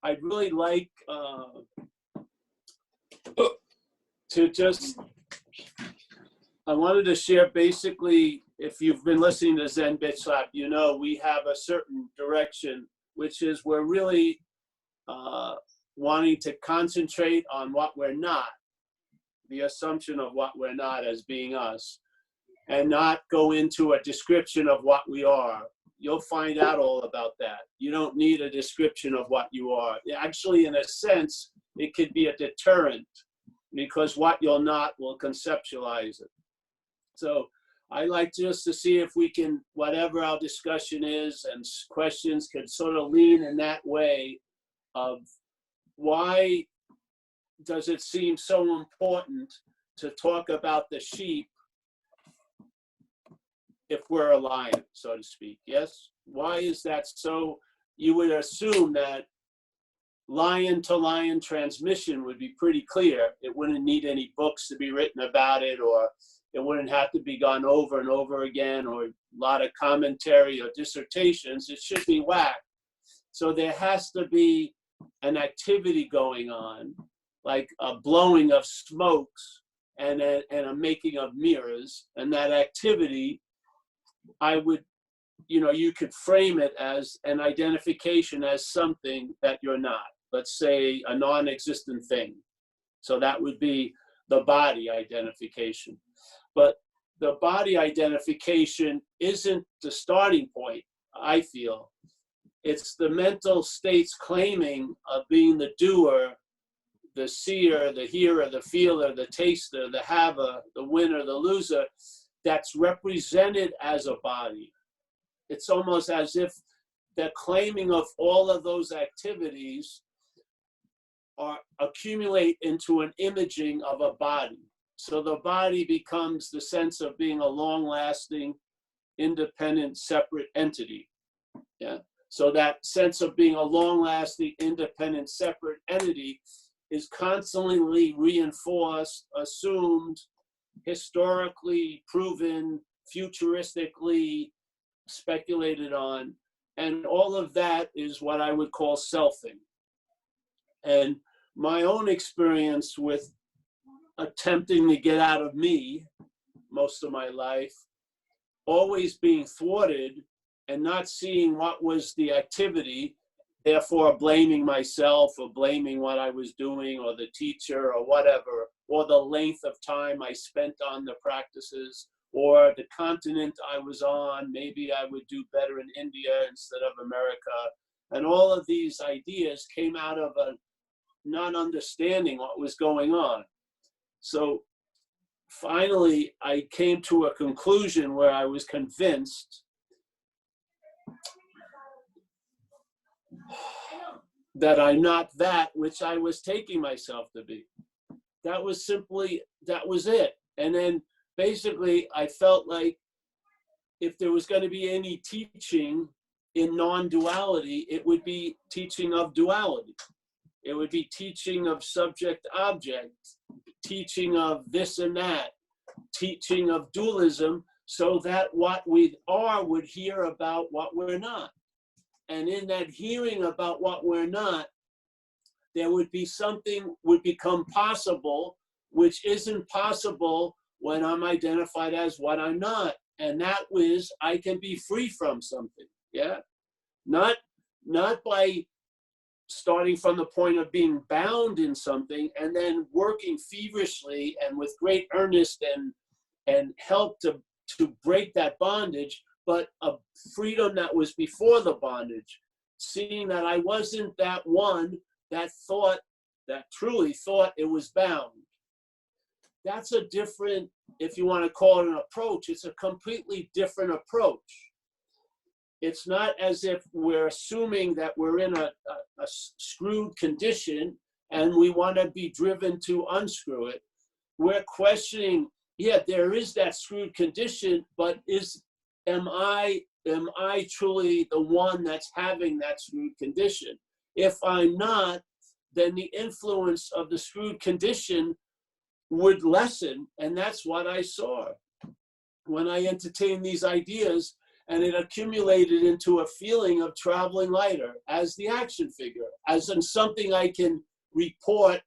I'd really like to just, I wanted to share basically, if you've been listening to Zen Bitch Slap, you know we have a certain direction, which is we're really wanting to concentrate on what we're not, the assumption of what we're not as being us, and not go into a description of what we are. You'll find out all about that. You don't need a description of what you are. Actually, in a sense, it could be a deterrent, because what you're not will conceptualize it. So I like just to see if we can, whatever our discussion is and questions, can sort of lean in that way of why does it seem so important to talk about the sheep if we're a lion, so to speak? Yes? Why is that so? You would assume that lion to lion transmission would be pretty clear. It wouldn't need any books to be written about it, or it wouldn't have to be gone over and over again, or a lot of commentary or dissertations. It should be whacked. So there has to be an activity going on, like a blowing of smokes and a making of mirrors. And that activity, I would, you could frame it as an identification as something that you're not. Let's say a non-existent thing. So that would be the body identification. But the body identification isn't the starting point, I feel. It's the mental states claiming of being the doer, the seer, the hearer, the feeler, the taster, the haver, the winner, the loser, that's represented as a body. It's almost as if the claiming of all of those activities accumulate into an imaging of a body. So the body becomes the sense of being a long-lasting, independent, separate entity. Yeah. So that sense of being a long-lasting, independent, separate entity is constantly reinforced, assumed, historically proven, futuristically speculated on. And all of that is what I would call selfing. And my own experience with attempting to get out of me most of my life, always being thwarted and not seeing what was the activity, therefore blaming myself or blaming what I was doing or the teacher or whatever, or the length of time I spent on the practices or the continent I was on. Maybe I would do better in India instead of America. And all of these ideas came out of a not understanding what was going on. So finally, I came to a conclusion where I was convinced that I'm not that which I was taking myself to be. That was it. And then basically I felt like if there was going to be any teaching in non-duality, it would be teaching of duality. It would be teaching of subject-object, teaching of this and that, teaching of dualism, so that what we are would hear about what we're not. And in that hearing about what we're not, there would be something would become possible, which isn't possible when I'm identified as what I'm not. And that was, I can be free from something, yeah? Not by starting from the point of being bound in something and then working feverishly and with great earnest and help to break that bondage, but a freedom that was before the bondage, seeing that I wasn't that one that truly thought it was bound. That's a different, if you want to call it an approach, it's a completely different approach. It's not as if we're assuming that we're in a screwed condition and we want to be driven to unscrew it. We're questioning, yeah, there is that screwed condition, but am I truly the one that's having that screwed condition? If I'm not, then the influence of the screwed condition would lessen, and that's what I saw when I entertained these ideas. and it accumulated into a feeling of traveling lighter as the action figure, as in something I can report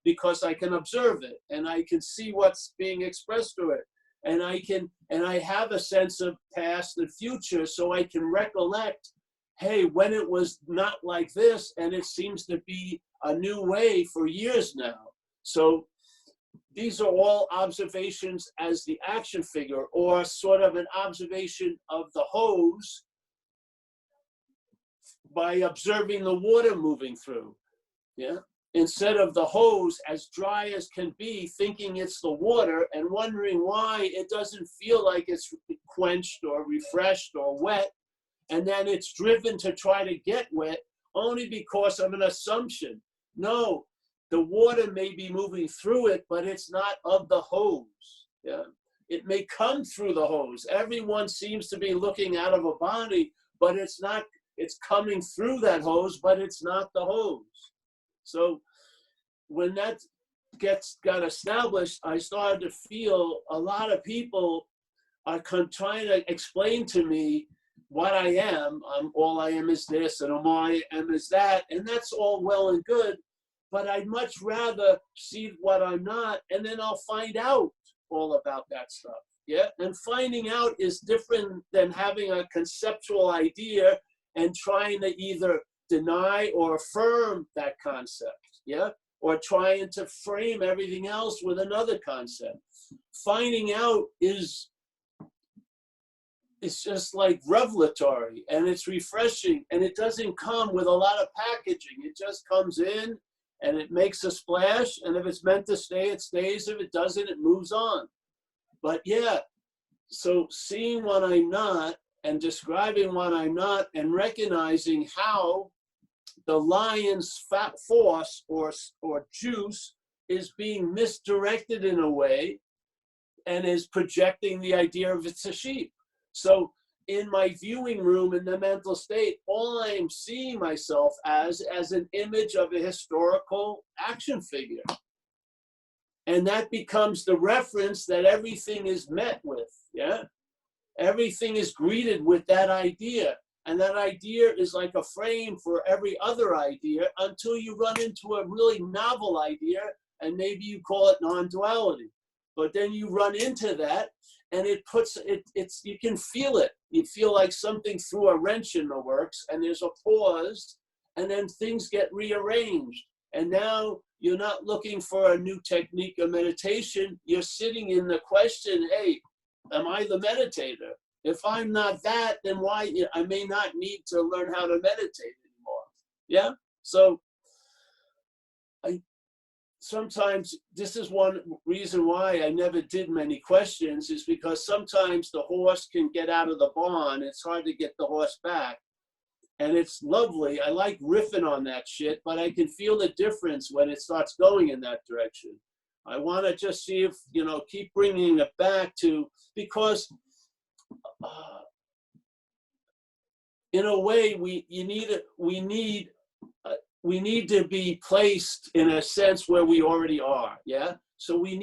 because I can observe it and I can see what's being expressed through it. And I have a sense of past and future, so I can recollect, hey, when it was not like this, and it seems to be a new way for years now. So these are all observations as the action figure, or sort of an observation of the hose by observing the water moving through, yeah? Instead of the hose as dry as can be, thinking it's the water and wondering why it doesn't feel like it's quenched or refreshed or wet, and then it's driven to try to get wet only because of an assumption. No, the water may be moving through it, but it's not of the hose. Yeah? It may come through the hose. Everyone seems to be looking out of a body, but it's not, it's coming through that hose, but it's not the hose. So when that got established, I started to feel a lot of people are trying to explain to me what I am. All I am is this, and all I am is that, and that's all well and good. But I'd much rather see what I'm not, and then I'll find out all about that stuff. Yeah, and finding out is different than having a conceptual idea and trying to either deny or affirm that concept. Yeah, or trying to frame everything else with another concept. Finding out is just like revelatory, and it's refreshing, and it doesn't come with a lot of packaging. It just comes in and it makes a splash, and if it's meant to stay, it stays. If it doesn't, it moves on. But yeah, so seeing what I'm not and describing what I'm not and recognizing how the lion's fat force or juice is being misdirected in a way and is projecting the idea of it's a sheep. So in my viewing room in the mental state, all I am seeing myself as an image of a historical action figure. And that becomes the reference that everything is met with, yeah? Everything is greeted with that idea. And that idea is like a frame for every other idea until you run into a really novel idea, and maybe you call it non-duality. But then you run into that, and you can feel it. You feel like something threw a wrench in the works, and there's a pause, and then things get rearranged. And now you're not looking for a new technique of meditation. You're sitting in the question, hey, am I the meditator? If I'm not that, then why? I may not need to learn how to meditate anymore. Yeah? So sometimes this is one reason why I never did many questions, is because sometimes the horse can get out of the barn. It's hard to get the horse back. And it's lovely. I like riffing on that shit, but I can feel the difference when it starts going in that direction. I want to just see if, keep bringing it back to, because in a way, we need to be placed in a sense where we already are, yeah? So we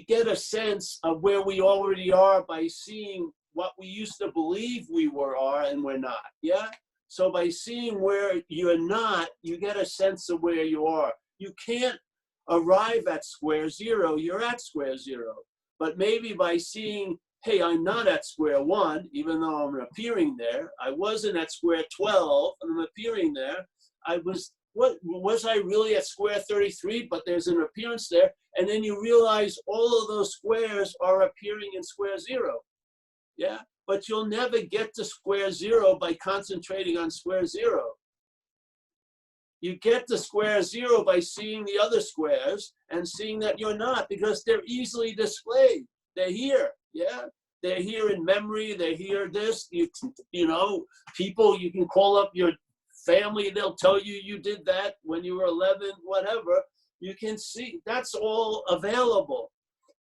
get a sense of where we already are by seeing what we used to believe we are and we're not, yeah? So by seeing where you're not, you get a sense of where you are. You can't arrive at square zero, you're at square zero. But maybe by seeing, hey, I'm not at square one, even though I'm appearing there. I wasn't at square 12, and I'm appearing there. Was I really at square 33, but there's an appearance there. And then you realize all of those squares are appearing in square zero. Yeah, but you'll never get to square zero by concentrating on square zero. You get to square zero by seeing the other squares and seeing that you're not, because they're easily displayed. They're here, yeah? They're here in memory, they're here this, people, you can call up your family, they'll tell you you did that when you were 11, whatever. You can see, that's all available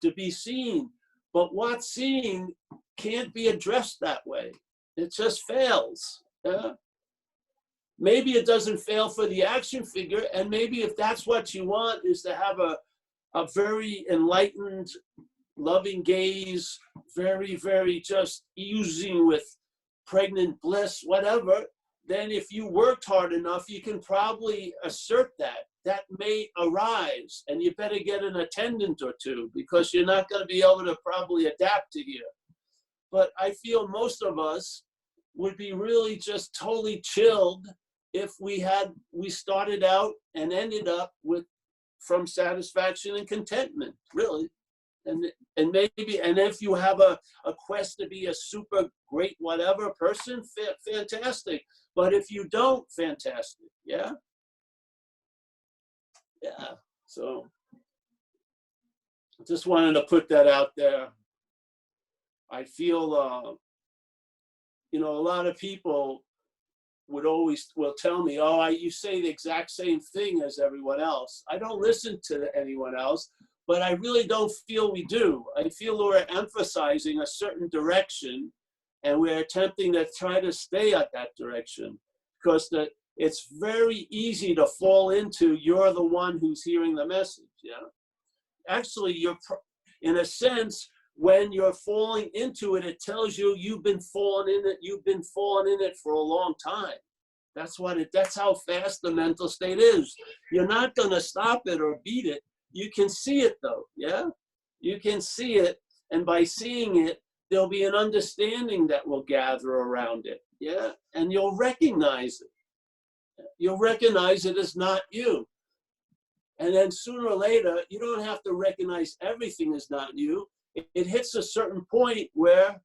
to be seen. But what's seen can't be addressed that way. It just fails. Yeah? Maybe it doesn't fail for the action figure, and maybe if that's what you want, is to have a very enlightened loving gaze, very, very just oozing with pregnant bliss, whatever, then if you worked hard enough, you can probably assert that. That may arise, and you better get an attendant or two, because you're not going to be able to probably adapt to here. But I feel most of us would be really just totally chilled if we started out and ended up with from satisfaction and contentment, really. And maybe, and if you have a quest to be a super great whatever person, fantastic. But if you don't, fantastic. Yeah. Yeah. So just wanted to put that out there. I feel, you know, a lot of people will tell me, oh, you say the exact same thing as everyone else. I don't listen to anyone else, but I really don't feel we do. I feel we're emphasizing a certain direction, and we're attempting to try to stay at that direction, because it's very easy to fall into, you're the one who's hearing the message. Yeah. Actually, in a sense, when you're falling into it, it tells you you've been falling in it for a long time. That's how fast the mental state is. You're not going to stop it or beat it. You can see it though. Yeah. You can see it. And by seeing it, there'll be an understanding that will gather around it. Yeah. And you'll recognize it. You'll recognize it as not you. And then sooner or later, you don't have to recognize everything as not you. It hits a certain point where,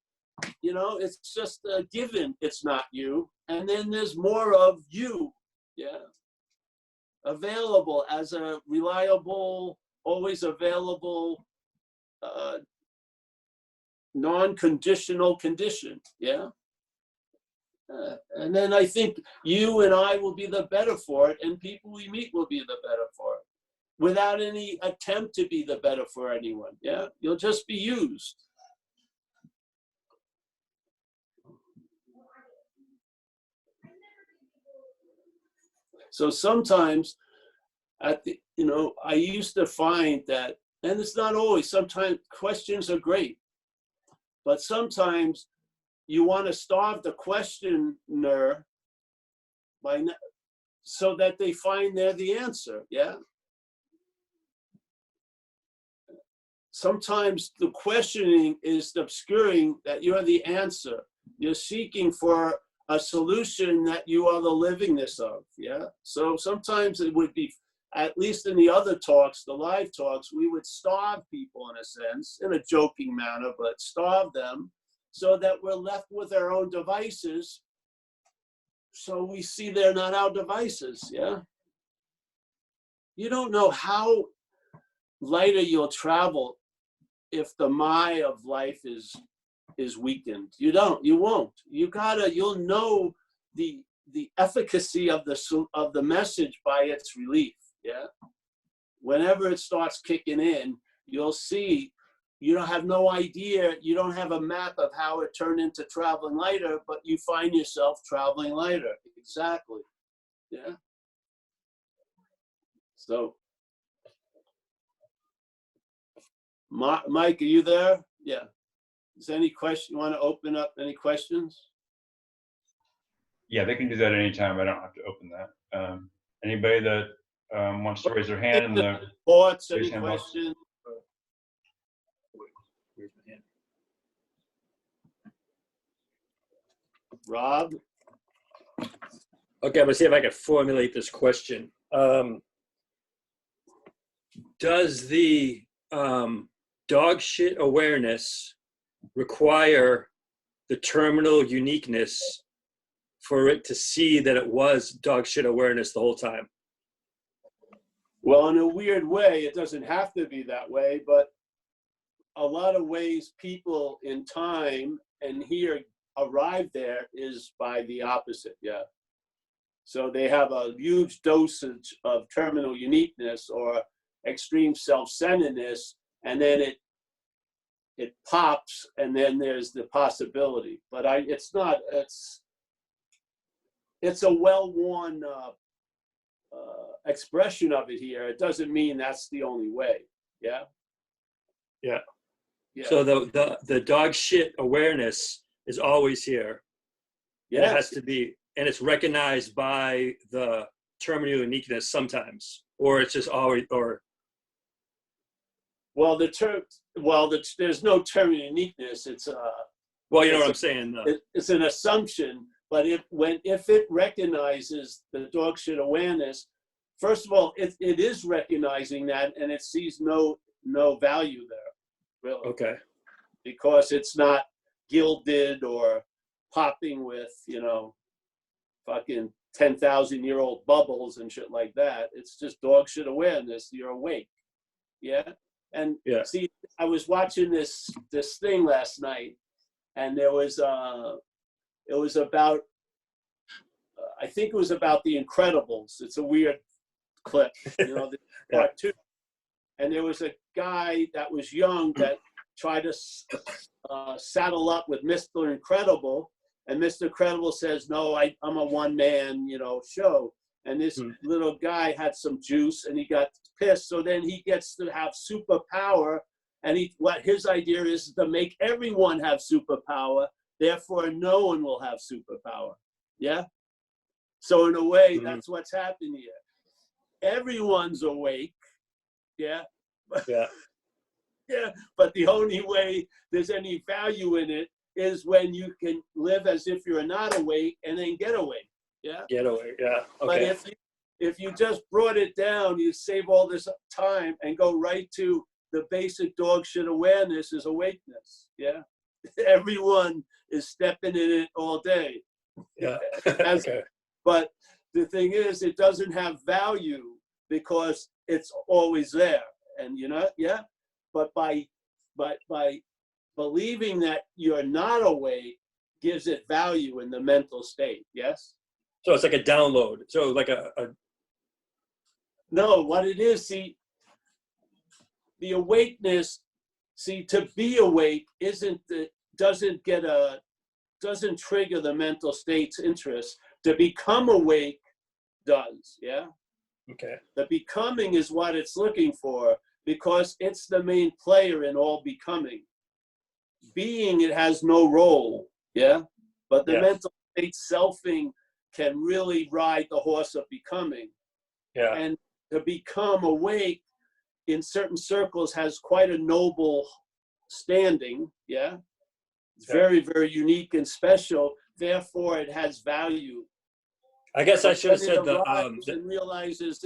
you know, it's just a given, it's not you. And then there's more of you, yeah, available as a reliable, always available, non-conditional condition, yeah. And then I think you and I will be the better for it, and people we meet will be the better for it, without any attempt to be the better for anyone. Yeah, you'll just be used. So sometimes, I used to find that, and it's not always. Sometimes questions are great, but sometimes you want to starve the questioner so that they find they're the answer. Yeah. Sometimes the questioning is obscuring that you're the answer. You're seeking for a solution that you are the livingness of, yeah? So sometimes it would be, at least in the other talks, the live talks, we would starve people in a sense, in a joking manner, but starve them so that we're left with our own devices. So we see they're not our devices, yeah? You don't know how lighter you'll travel if the my of life is weakened. You won't. You'll know the efficacy of the message by its relief. Yeah. Whenever it starts kicking in, you'll see you don't have no idea. You don't have a map of how it turned into traveling lighter, but you find yourself traveling lighter. Exactly. Yeah. So, Mike, are you there? Yeah. Is there any question? You want to open up any questions? Yeah, they can do that anytime. I don't have to open that. Anybody that wants to raise their hand in the thoughts, any questions? Rob? Okay, I'm gonna see if I can formulate this question. Does the dog shit awareness require the terminal uniqueness for it to see that it was dog shit awareness the whole time? Well, in a weird way, it doesn't have to be that way, but a lot of ways people in time and here arrive there is by the opposite, yeah. So they have a huge dosage of terminal uniqueness or extreme self-centeredness, and then it pops, and then there's the possibility. But it's a well-worn expression of it here. It doesn't mean that's the only way. Yeah. Yeah. Yeah. So the dog shit awareness is always here. And it has to be, and it's recognized by the terminal uniqueness sometimes, or it's just always, or. Well, there's no term uniqueness. It's Well, you know what I'm saying. It's an assumption, but if it recognizes the dog shit awareness, first of all, it is recognizing that, and it sees no value there, really. Okay. Because it's not gilded or popping with, fucking 10,000-year-old bubbles and shit like that. It's just dog shit awareness. You're awake. Yeah. And yeah. See, I was watching this thing last night, and there was it was about I think it was about the Incredibles. It's a weird clip, the Yeah. cartoon. And there was a guy that was young that tried to saddle up with Mr. Incredible, and Mr. Incredible says, "No, I'm a one-man, show." And this little guy had some juice, and he got pissed. So then he gets to have superpower, and what his idea is to make everyone have superpower. Therefore, no one will have superpower. Yeah. So in a way, that's what's happening here. Everyone's awake. Yeah. Yeah. Yeah. But the only way there's any value in it is when you can live as if you're not awake and then get awake. Yeah. Get away. Yeah. But Okay. if you just brought it down, you save all this time and go right to the basic dog shit awareness is awakeness. Yeah. Everyone is stepping in it all day. Yeah. Okay. But the thing is, it doesn't have value because it's always there. And yeah. But by believing that you're not awake gives it value in the mental state. Yes. So it's like a download. So like a No, what it is, see, the awakeness, to be awake doesn't trigger the mental state's interest. To become awake does, yeah? Okay. The becoming is what it's looking for because it's the main player in all becoming. Being, it has no role, yeah? But the mental state selfing can really ride the horse of becoming. Yeah. And to become awake in certain circles has quite a noble standing, yeah? It's very, very unique and special. Therefore, it has value. I guess I should have said and realizes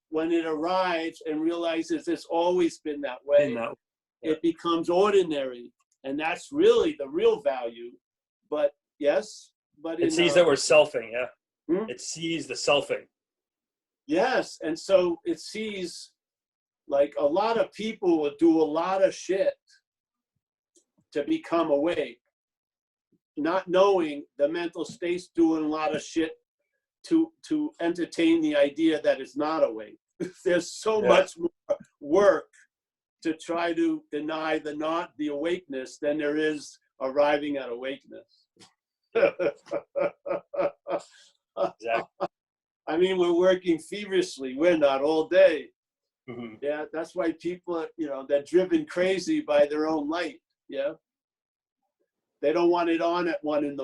when it arrives and realizes it's always been that way, it becomes ordinary. And that's really the real value. But yes, but it sees that we're selfing, yeah. It sees the selfing. Yes, and so it sees like a lot of people will do a lot of shit to become awake, not knowing the mental state's doing a lot of shit to entertain the idea that it's not awake. There's so much more work to try to deny the awakeness than there is arriving at awakeness. Exactly. I mean, we're working feverishly. We're not all day. Mm-hmm. Yeah, that's why people are, they're driven crazy by their own light. Yeah. They don't want it on at 1 a.m.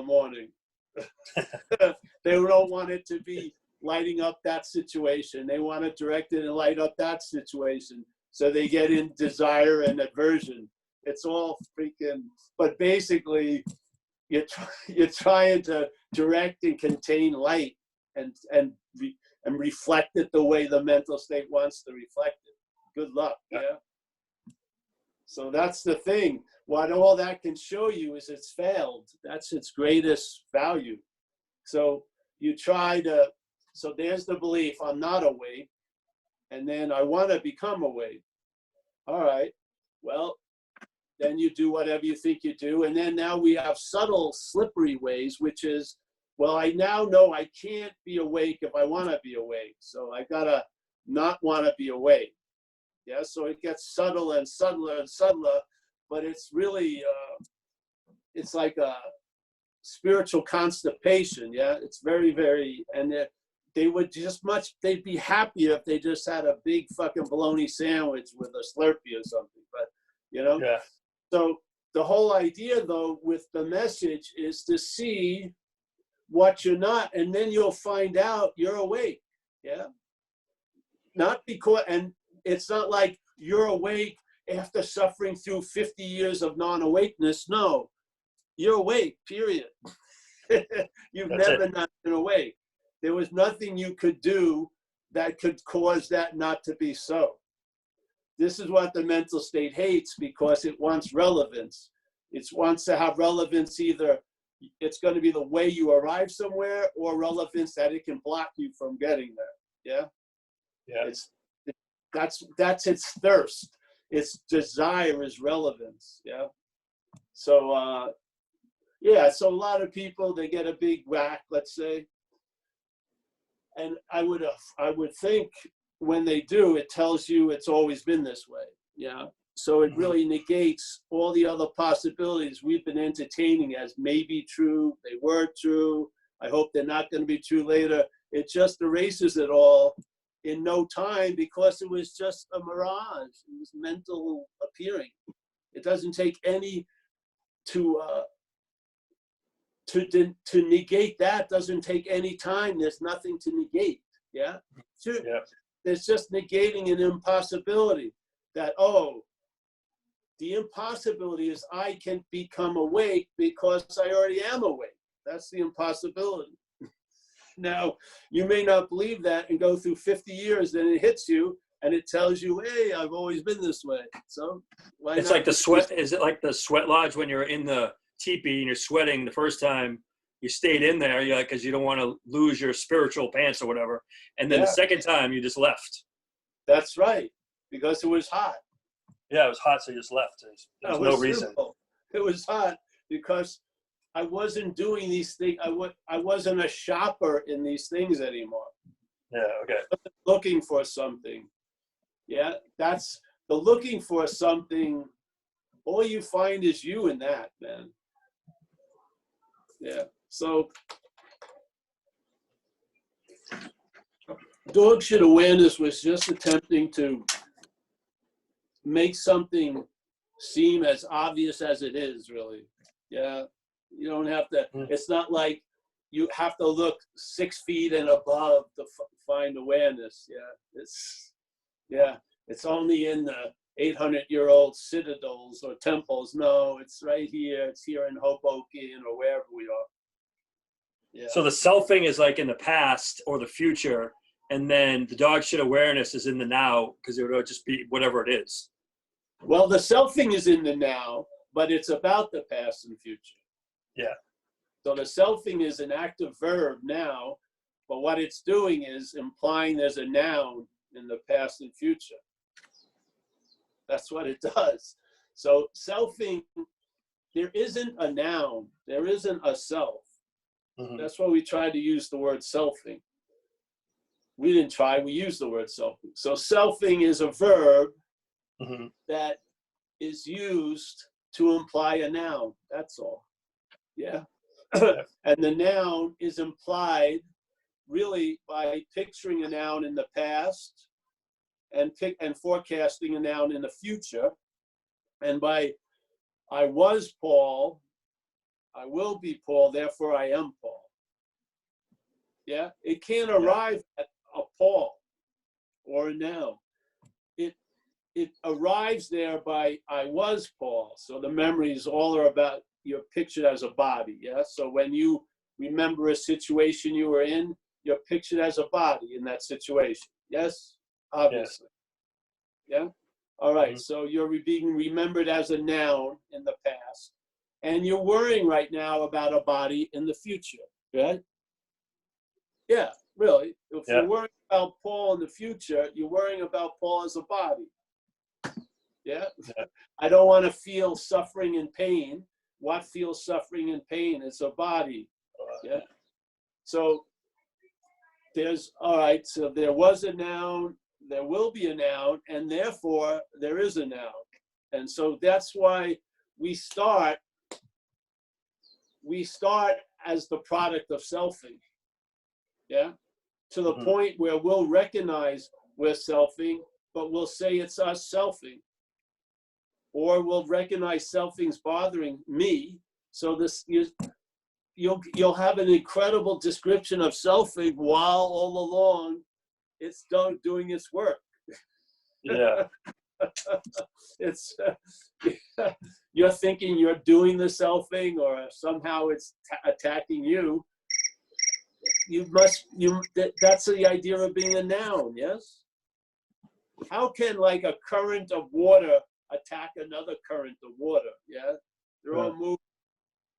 They don't want it to be lighting up that situation. They want it directed and light up that situation. So they get in desire and aversion. It's all freaking, but basically you're trying to direct and contain light and reflect it the way the mental state wants to reflect it. Good luck. Yeah. So that's the thing. What all that can show you is it's failed. That's its greatest value. So you so there's the belief, I'm not awake, and then I want to become awake. All right, well, then you do whatever you think you do. And then now we have subtle, slippery ways, which is, well, I now know I can't be awake if I want to be awake. So I got to not want to be awake. Yeah, so it gets subtle and subtler and subtler, but it's really, it's like a spiritual constipation. Yeah, it's very, very, and they'd be happier if they just had a big fucking bologna sandwich with a Slurpee or something. But, Yeah. So the whole idea, though, with the message is to see what you're not, and then you'll find out you're awake. Yeah. Not because, and it's not like you're awake after suffering through 50 years of non-awakeness. No, you're awake, period. You've That's never it. not been awake. There was nothing you could do that could cause that not to be so. This is what the mental state hates, because it wants relevance. It wants to have relevance, either it's going to be the way you arrive somewhere, or relevance that it can block you from getting there. Yeah. Yeah. That's its thirst. Its desire is relevance. Yeah. So yeah, so a lot of people, they get a big whack, let's say, and I would think when they do, it tells you it's always been this way. Yeah. So it really negates all the other possibilities we've been entertaining as maybe true. They were true. I hope they're not going to be true later. It just erases it all in no time, because it was just a mirage. It was mental appearing. It doesn't take any to negate that. Doesn't take any time. There's nothing to negate. Yeah. Yeah. It's just negating an impossibility. That, oh, the impossibility is I can become awake because I already am awake. That's the impossibility. Now, you may not believe that and go through 50 years, then it hits you and it tells you, hey, I've always been this way. So why It's not? like the sweat. Is it like the sweat lodge when you're in the teepee and you're sweating the first time you stayed in there, you're like, because you don't want to lose your spiritual pants or whatever. And then the second time you just left. That's right, because it was hot. Yeah, it was hot, so you just left. There's no reason. Simple. It was hot because I wasn't doing these things. I wasn't a shopper in these things anymore. Yeah, okay. Looking for something. Yeah, that's the looking for something. All you find is you in that, man. Yeah. So dog shit awareness was just attempting to make something seem as obvious as it is, really. Yeah. You don't have to, it's not like you have to look 6 feet and above to find awareness. Yeah. It's only in the 800-year-old citadels or temples. No, it's right here. It's here in Hoboken or wherever we are. Yeah. So the selfing is like in the past or the future, and then the dog shit awareness is in the now, because it would just be whatever it is. Well, the selfing is in the now, but it's about the past and future. Yeah. So the selfing is an active verb now, but what it's doing is implying there's a noun in the past and future. That's what it does. So selfing, there isn't a noun. There isn't a self. Mm-hmm. That's why we tried to use the word selfing. We didn't try, we used the word selfing. So selfing is a verb that is used to imply a noun. That's all. Yeah. And the noun is implied really by picturing a noun in the past and forecasting a noun in the future. And by I was Paul, I will be Paul, therefore I am Paul. Yeah. It can't arrive at a Paul or a noun. It arrives there by I was Paul. So the memories all are about, you're pictured as a body. Yeah. So when you remember a situation you were in, you're pictured as a body in that situation. Yes, obviously. Yeah. All right. So you're being remembered as a noun in the past, and you're worrying right now about a body in the future. Right? Yeah. Really. If you're worrying about Paul in the future, you're worrying about Paul as a body. Yeah. I don't want to feel suffering and pain. What feels suffering and pain? It's a body. Yeah. So so there was a noun, there will be a noun, and therefore there is a noun. And so that's why we start as the product of selfing. Yeah. To the point where we'll recognize we're selfing, but we'll say it's us selfing. or will recognize something's bothering me. So this you'll have an incredible description of selfing while all along it's doing its work. Yeah. It's you're thinking you're doing the selfing, or somehow it's attacking you. That's the idea of being a noun, yes? How can like a current of water attack another current of water? Yeah, they're all moving.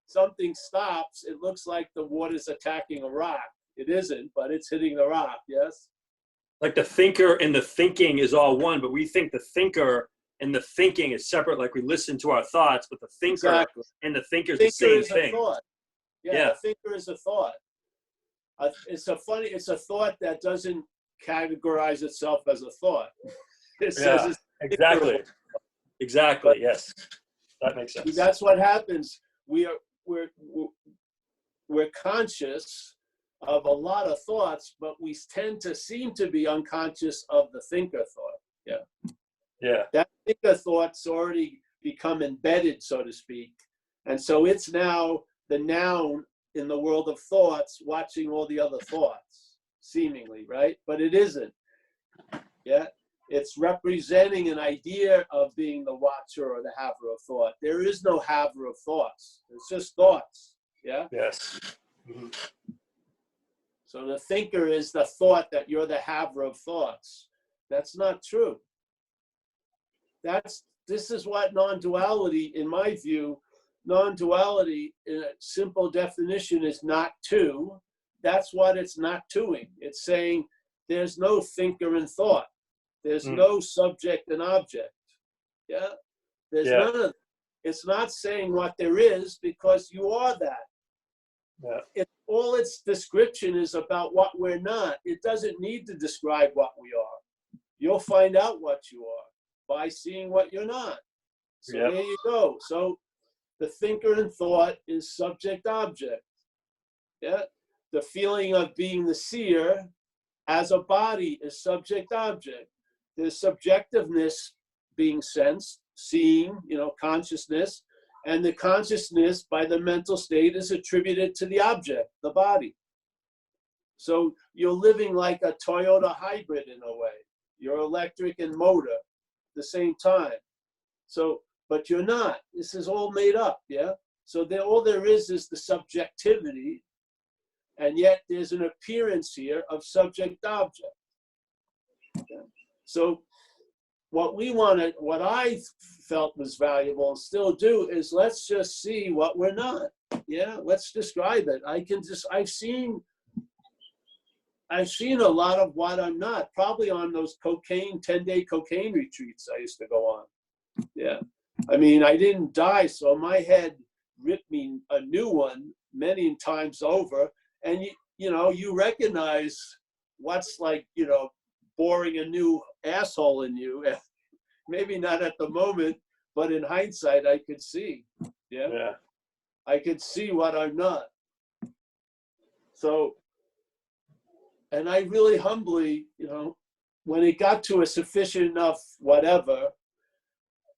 Something stops, it looks like the water's attacking a rock. It isn't, but it's hitting the rock, yes? Like the thinker and the thinking is all one, but we think the thinker and the thinking is separate, like we listen to our thoughts, but the thinker and the thinker is the same thing. Thought. Yeah, the thinker is a thought. It's a thought that doesn't categorize itself as a thought. It says it's exactly. Exactly, yes. That makes sense. That's what happens. We're conscious of a lot of thoughts, but we tend to seem to be unconscious of the thinker thought. Yeah. Yeah. That thinker thought's already become embedded, so to speak. And so it's now the noun in the world of thoughts, watching all the other thoughts, seemingly, right? But it isn't. Yeah. It's representing an idea of being the watcher or the haver of thought. There is no haver of thoughts. It's just thoughts. Yeah. Yes. Mm-hmm. So the thinker is the thought that you're the haver of thoughts. That's not true. This is what non-duality, in my view, non-duality in a simple definition is not two. That's what it's not doing. It's saying there's no thinker and thought. There's no subject and object. Yeah? There's none of it. It's not saying what there is, because you are that. Yeah. All its description is about what we're not. It doesn't need to describe what we are. You'll find out what you are by seeing what you're not. So there you go. So the thinker and thought is subject object. Yeah. The feeling of being the seer as a body is subject object. There's subjectiveness being sensed, seeing, consciousness, and the consciousness by the mental state is attributed to the object, the body. So you're living like a Toyota hybrid in a way. You're electric and motor at the same time. So, but you're not. This is all made up, yeah? So all there is the subjectivity, and yet there's an appearance here of subject-object. Okay? So what I felt was valuable and still do is let's just see what we're not. Yeah, let's describe it. I've seen a lot of what I'm not, probably on those 10-day cocaine retreats I used to go on. Yeah. I mean, I didn't die, so my head ripped me a new one many times over. And you recognize what's like, boring a new asshole in you. Maybe not at the moment, but in hindsight, I could see. Yeah. I could see what I'm not. So, and I really humbly, when it got to a sufficient enough whatever,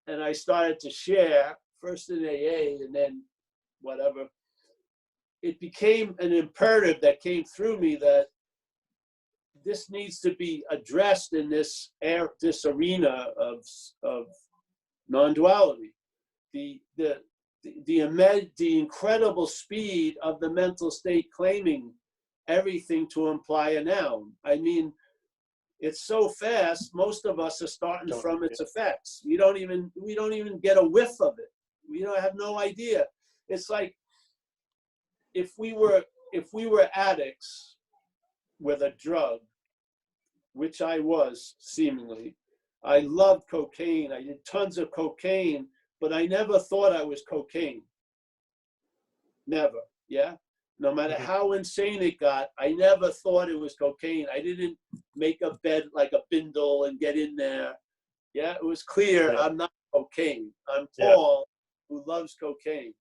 and I started to share, first in AA and then whatever, it became an imperative that came through me that this needs to be addressed in this arena of non-duality. The incredible speed of the mental state claiming everything to imply a noun. I mean, it's so fast. Most of us are starting from its effects. We don't even get a whiff of it. We have no idea. It's like if we were addicts with a drug, which I was seemingly. I loved cocaine. I did tons of cocaine, but I never thought I was cocaine. Never. Yeah. No matter how insane it got, I never thought it was cocaine. I didn't make a bed like a bindle and get in there. Yeah. It was clear I'm not cocaine. I'm Paul who loves cocaine.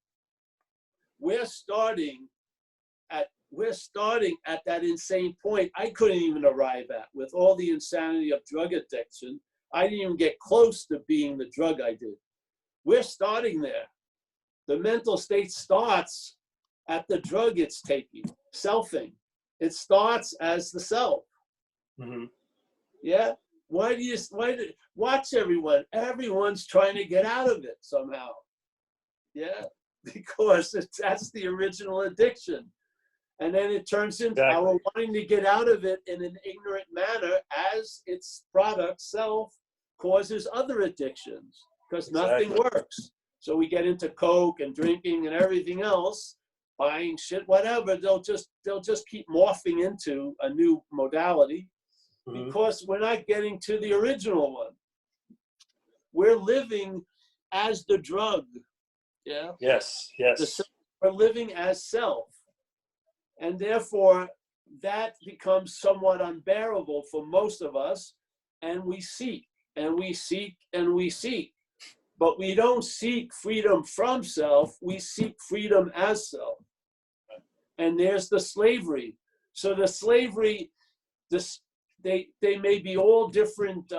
We're starting at that insane point I couldn't even arrive at with all the insanity of drug addiction. I didn't even get close to being the drug I did. We're starting there. The mental state starts at the drug it's taking, selfing. It starts as the self. Mm-hmm. Yeah. Watch everyone. Everyone's trying to get out of it somehow. Yeah. Because that's the original addiction. And then it turns into our wanting to get out of it in an ignorant manner as its product self causes other addictions because nothing works. So we get into coke and drinking and everything else, buying shit, whatever. They'll just keep morphing into a new modality because we're not getting to the original one. We're living as the drug. Yeah. Yes. We're living as self. And therefore, that becomes somewhat unbearable for most of us. And we seek, and we seek, and we seek. But we don't seek freedom from self. We seek freedom as self. And there's the slavery. So the slavery, they may be all different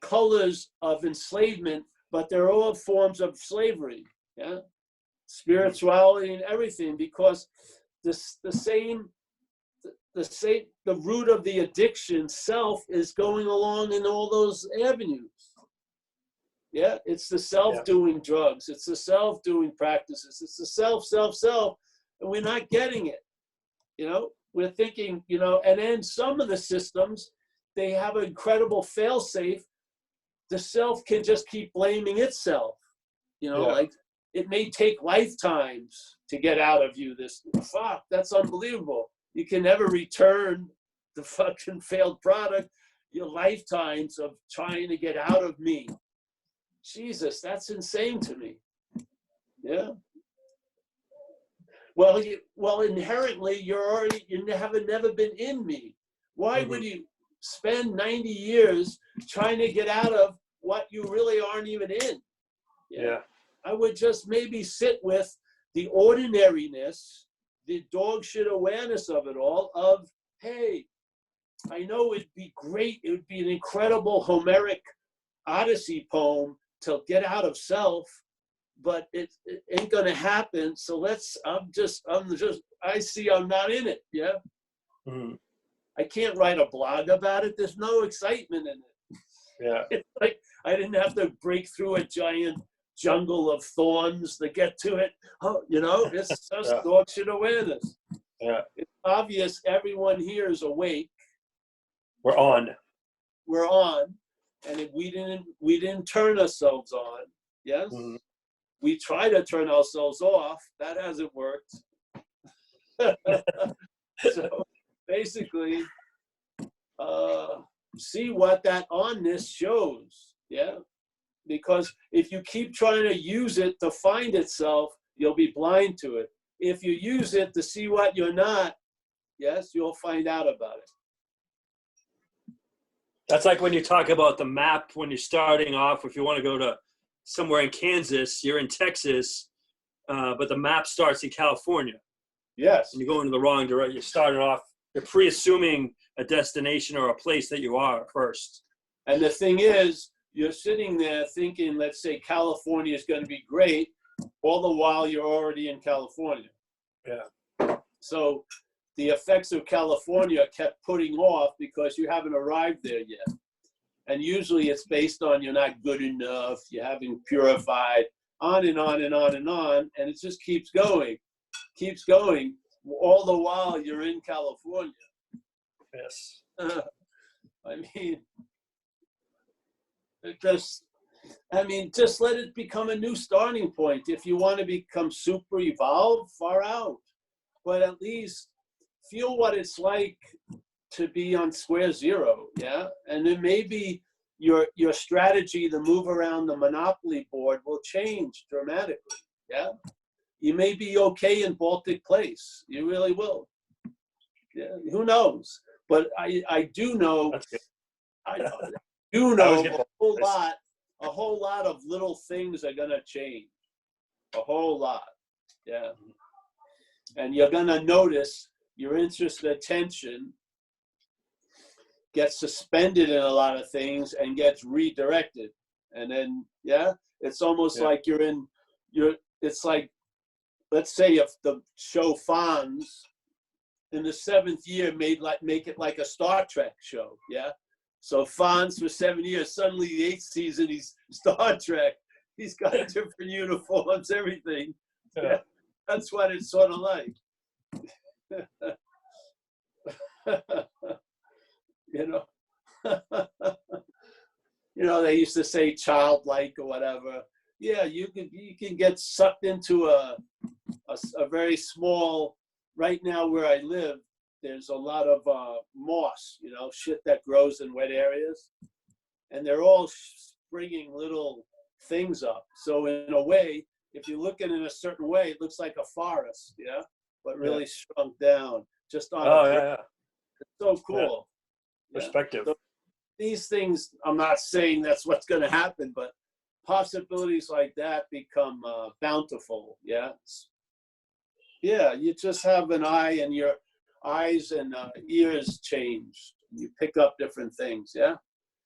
colors of enslavement, but they're all forms of slavery. Yeah. Spirituality and everything, because the root of the addiction self is going along in all those avenues. Yeah, it's the self doing drugs, it's the self doing practices, it's the self, and we're not getting it. You know, we're thinking, you know, and then some of the systems, they have an incredible fail-safe. The self can just keep blaming itself. You know, like, it may take lifetimes to get out of you this. Fuck, that's unbelievable. You can never return the fucking failed product. Your lifetimes of trying to get out of me. Jesus, that's insane to me. Yeah. Well, inherently, you have never been in me. Why would you spend 90 years trying to get out of what you really aren't even in? Yeah. I would just maybe sit with the ordinariness, the dog shit awareness of it all, of, hey, I know it'd be great, it would be an incredible Homeric Odyssey poem to get out of self, but it ain't gonna happen. So I see I'm not in it, yeah? I can't write a blog about it. There's no excitement in it. Yeah. It's like I didn't have to break through a giant jungle of thorns to get to it. Oh, you know, it's just dog shit awareness. Yeah. It's obvious everyone here is awake. We're on. And if we didn't turn ourselves on, yes? We try to turn ourselves off. That hasn't worked. So basically, see what that onness shows, yeah? Because if you keep trying to use it to find itself, you'll be blind to it. If you use it to see what you're not, yes, you'll find out about it. That's like when you talk about the map, when you're starting off, if you want to go to somewhere in Kansas, you're in Texas, but the map starts in California. Yes. And you go into the wrong direction. You're starting off, you're pre-assuming a destination or a place that you are first. And the thing is, you're sitting there thinking, let's say California is going to be great, all the while you're already in California. Yeah. So the effects of California kept putting off because you haven't arrived there yet. And usually it's based on you're not good enough, you haven't purified, on and on and on and on, and it just keeps going, all the while you're in California. Yes. I mean, just let it become a new starting point. If you want to become super evolved, far out. But at least feel what it's like to be on square zero, yeah? And then maybe your strategy to move around the Monopoly board will change dramatically, yeah? You may be okay in Baltic Place. You really will. Yeah, who knows? But I do know, a whole lot of little things are gonna change. A whole lot, yeah. And you're gonna notice your interest and attention gets suspended in a lot of things and gets redirected. And then, yeah, it's almost Yeah. like it's like, let's say if the show Fonz in the 7th year make it like a Star Trek show, yeah? So Fonz for 7 years, suddenly the 8th season, he's Star Trek. He's got different uniforms, everything. Yeah. That's what it's sort of like. You know, they used to say childlike or whatever. Yeah, you can get sucked into a very small. Right now, where I live, there's a lot of moss, shit that grows in wet areas, and they're all springing little things up. So in a way, if you look at it in a certain way, it looks like a forest, yeah, but really shrunk down. Just on It's so cool. Yeah. Perspective. So these things, I'm not saying that's what's going to happen, but possibilities like that become bountiful. Yeah. Yeah. You just have an eye, and your eyes and ears change. You pick up different things. Yeah.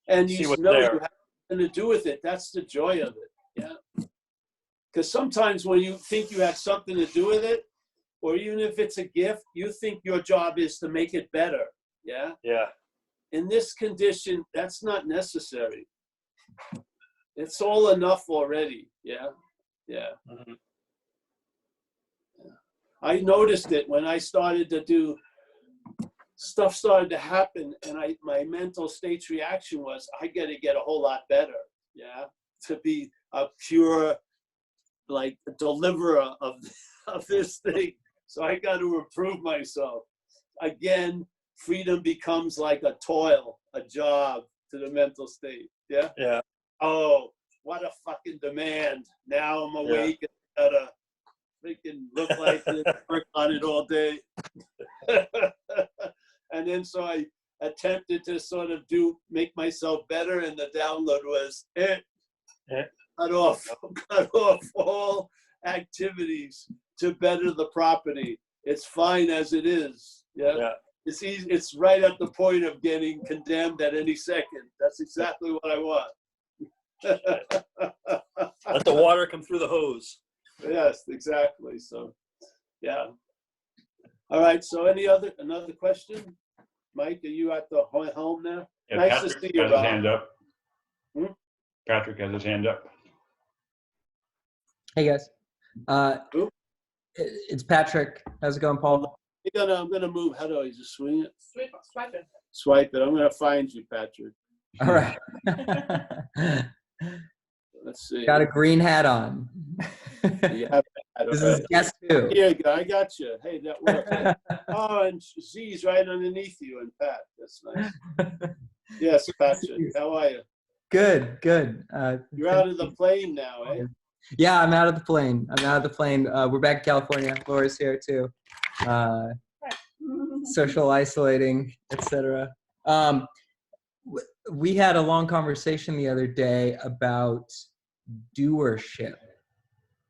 And you know you have nothing to do with it. That's the joy of it. Yeah. Because sometimes when you think you have something to do with it, or even if it's a gift, you think your job is to make it better. Yeah. Yeah. In this condition, that's not necessary. It's all enough already. Yeah. Yeah. Mm-hmm. I noticed it when I started to do stuff, started to happen, and my mental state's reaction was, I got to get a whole lot better. Yeah. To be a pure, like, deliverer of this thing. So I got to improve myself. Again, freedom becomes like a toil, a job to the mental state. Yeah? Yeah. Oh, what a fucking demand. Now I'm awake and gotta freaking look like this, work on it all day. And then so I attempted to sort of make myself better, and the download was cut off all activities to better the property. It's fine as it is. Yeah. It's easy. It's right at the point of getting condemned at any second. That's exactly what I want. Let the water come through the hose. Yes, exactly. So, yeah. All right. So, another question? Mike, are you at the home now? Yeah, nice Patrick to see you, has Rob. his hand up. Hmm? Patrick has his hand up. Hey guys. It's Patrick. How's it going, Paul? I'm gonna move. How do I just swing it? Swipe it. Swipe it. I'm gonna find you, Patrick. All right. Let's see. Got a green hat on. You have that, This okay. is guess who. Here you go. I got you. Hey, that works. Oh, and Z's right underneath you, and Pat. That's nice. Yes, Patrick. How are you? Good. You're out of the plane now, eh? Yeah, I'm out of the plane. We're back in California. Laura's here too. Social isolating, etc. We had a long conversation the other day about doership,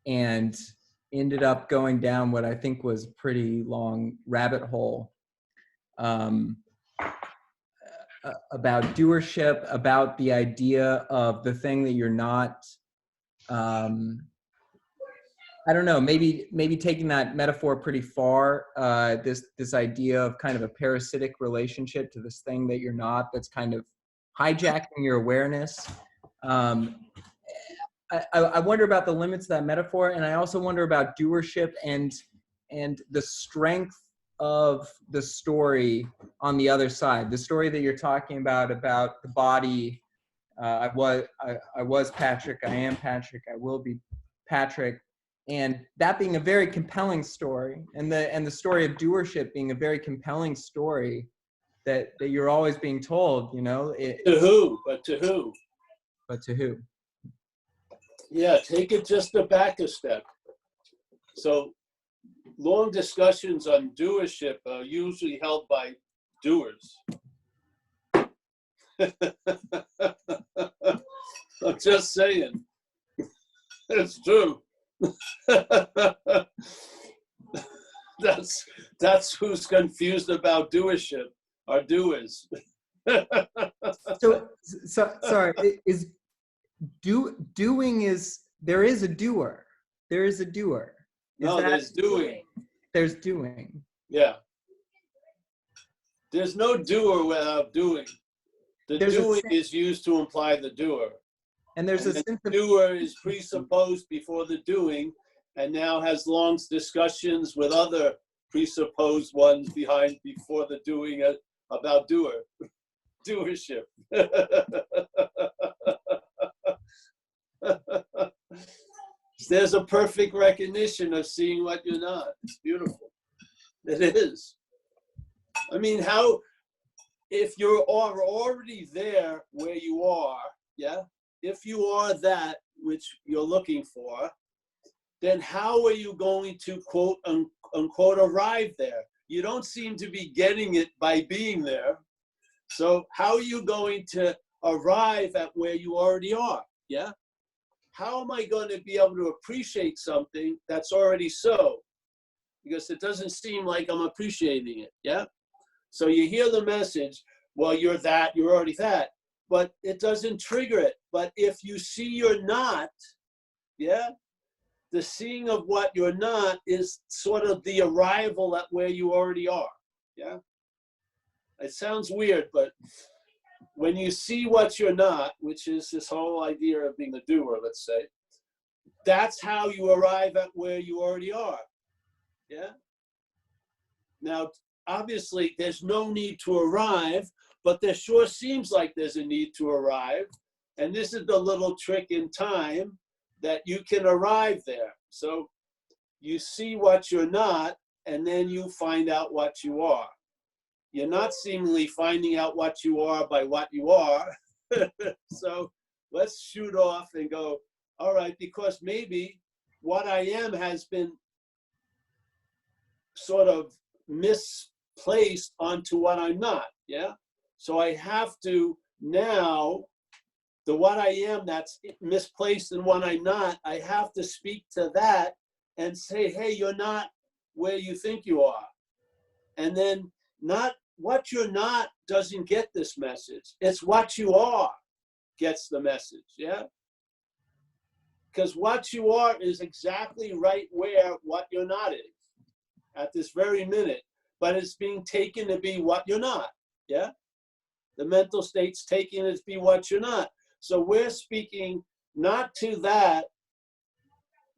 and ended up going down what I think was a pretty long rabbit hole about doership, about the idea of the thing that you're not. I don't know, maybe taking that metaphor pretty far, this idea of kind of a parasitic relationship to this thing that you're not, that's kind of hijacking your awareness. I wonder about the limits of that metaphor, and I also wonder about doership and the strength of the story on the other side. The story that you're talking about the body. I was Patrick. I am Patrick. I will be Patrick. And that being a very compelling story, and the story of doership being a very compelling story that you're always being told, To who? But to who? But to who? Yeah, take it just back a step. So long discussions on doership are usually held by doers. I'm just saying. It's true. That's who's confused about doership, are doers. So sorry, doing is, there is a doer. There is a doer. No, there's doing. There's doing. Yeah. There's no doer without doing. The There's doing is used to imply the doer. And there's And a the sense of doer is presupposed before the doing, and now has long discussions with other presupposed ones before the doing about doership. There's a perfect recognition of seeing what you're not. It's beautiful. It is. I mean, how, if you're already there where you are, yeah? If you are that which you're looking for, then how are you going to quote unquote arrive there? You don't seem to be getting it by being there. So how are you going to arrive at where you already are? Yeah? How am I going to be able to appreciate something that's already so? Because it doesn't seem like I'm appreciating it. Yeah? So you hear the message, well, you're that, you're already that, but it doesn't trigger it. But if you see you're not, yeah, the seeing of what you're not is sort of the arrival at where you already are. Yeah. It sounds weird, but when you see what you're not, which is this whole idea of being a doer, let's say, that's how you arrive at where you already are. Yeah. Now, obviously, there's no need to arrive, but there sure seems like there's a need to arrive. And this is the little trick in time that you can arrive there. So you see what you're not, and then you find out what you are. You're not seemingly finding out what you are by what you are. So let's shoot off and go, all right, because maybe what I am has been sort of misplaced onto what I'm not, yeah? So I have to now, the what I am that's misplaced and what I'm not, I have to speak to that and say, hey, you're not where you think you are. And then not what you're not doesn't get this message. It's what you are gets the message, yeah? Because what you are is exactly right where what you're not is at this very minute, but it's being taken to be what you're not, yeah? The mental state's taken it to be what you're not. So we're speaking not to that,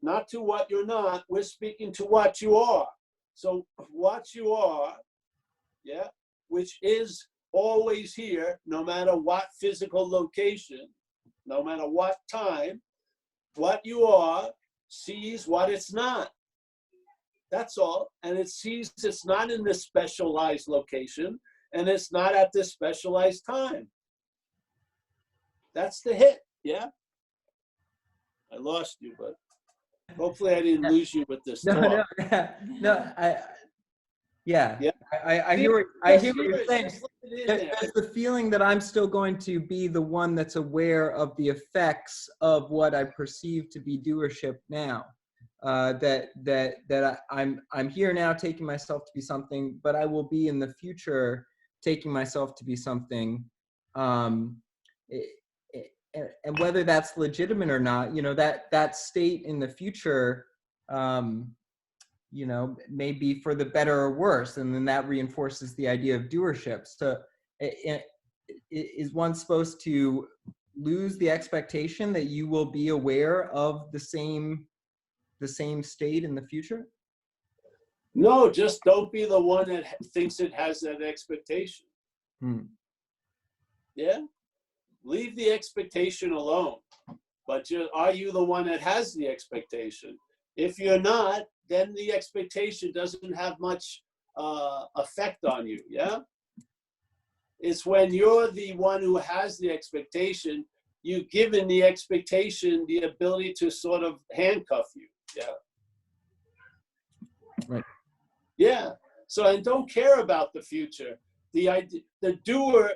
not to what you're not, we're speaking to what you are. So what you are, yeah, which is always here, no matter what physical location, no matter what time, what you are sees what it's not. That's all. And it sees it's not in this specialized location, and it's not at this specialized time. That's the hit, yeah? I lost you, but hopefully I didn't lose you with this talk. No, yeah. I hear what you're saying. There's the feeling that I'm still going to be the one that's aware of the effects of what I perceive to be doership now. That I'm here now taking myself to be something, but I will be in the future taking myself to be something. And whether that's legitimate or not, you know, that state in the future, you know, may be for the better or worse, and then that reinforces the idea of doership. So is one supposed to lose the expectation that you will be aware of the same state in the future? No, just don't be the one that thinks it has that expectation. Yeah? Leave the expectation alone. But are you the one that has the expectation? If you're not, then the expectation doesn't have much effect on you, yeah? It's when you're the one who has the expectation, you've given the expectation the ability to sort of handcuff you, yeah? Right. Yeah, so, and don't care about the future. The doer,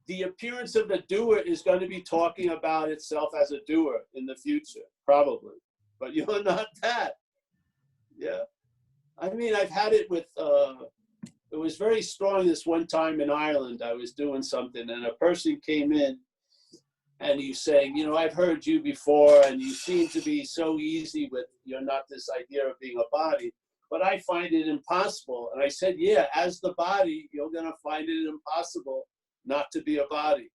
the appearance of the doer is going to be talking about itself as a doer in the future, probably. But you're not that. Yeah. I mean, I've had it with, it was very strong this one time in Ireland. I was doing something and a person came in and he's saying, you know, I've heard you before, and you seem to be so easy with, you're not this idea of being a body, but I find it impossible. And I said, yeah, as the body, you're going to find it impossible not to be a body.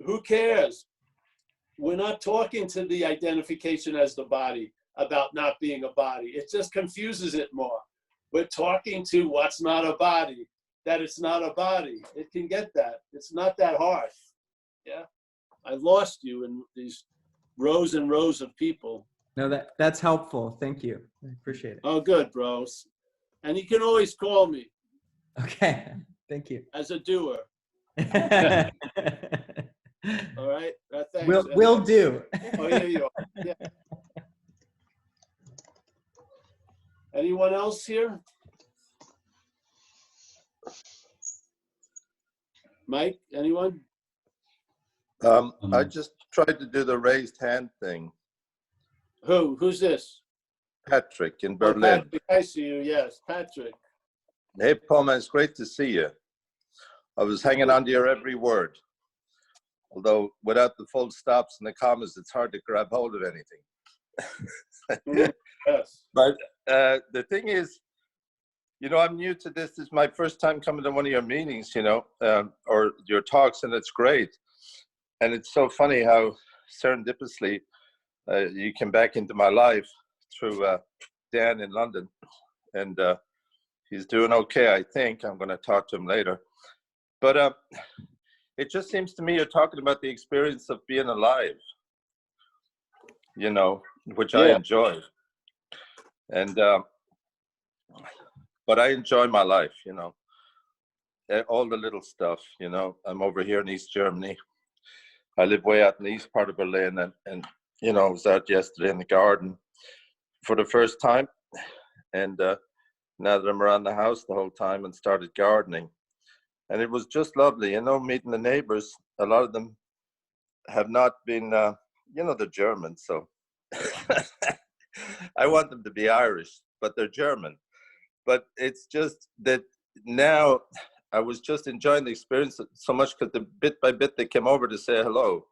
Who cares? We're not talking to the identification as the body about not being a body. It just confuses it more. We're talking to what's not a body, that it's not a body. It can get that. It's not that hard. Yeah. I lost you in these rows and rows of people. No, that's helpful. Thank you. I appreciate it. Oh, good, bros. And you can always call me. Okay. Thank you. As a doer. All right. Thanks. Will do. Oh, here you are. Yeah. Anyone else here? Mike, anyone? I just tried to do the raised hand thing. Who's this? Patrick in Oh, Berlin. Patrick, I see you. Yes, Patrick. Hey, Paul, man, it's great to see you. I was hanging on to your every word. Although without the full stops and the commas, it's hard to grab hold of anything. Yes. But the thing is, you know, I'm new to this. This is my first time coming to one of your meetings, you know, or your talks, and it's great. And it's so funny how serendipitously you came back into my life through Dan in London. And he's doing okay, I think. I'm going to talk to him later. But it just seems to me you're talking about the experience of being alive, you know, which I enjoy. And but I enjoy my life, you know, all the little stuff, you know. I'm over here in East Germany. I live way out in the east part of Berlin, and you know, I was out yesterday in the garden for the first time, and now that I'm around the house the whole time and started gardening, and it was just lovely, you know, meeting the neighbors. A lot of them have not been, you know, they're German, so I want them to be Irish, but they're German. But it's just that now I was just enjoying the experience so much because bit by bit they came over to say hello.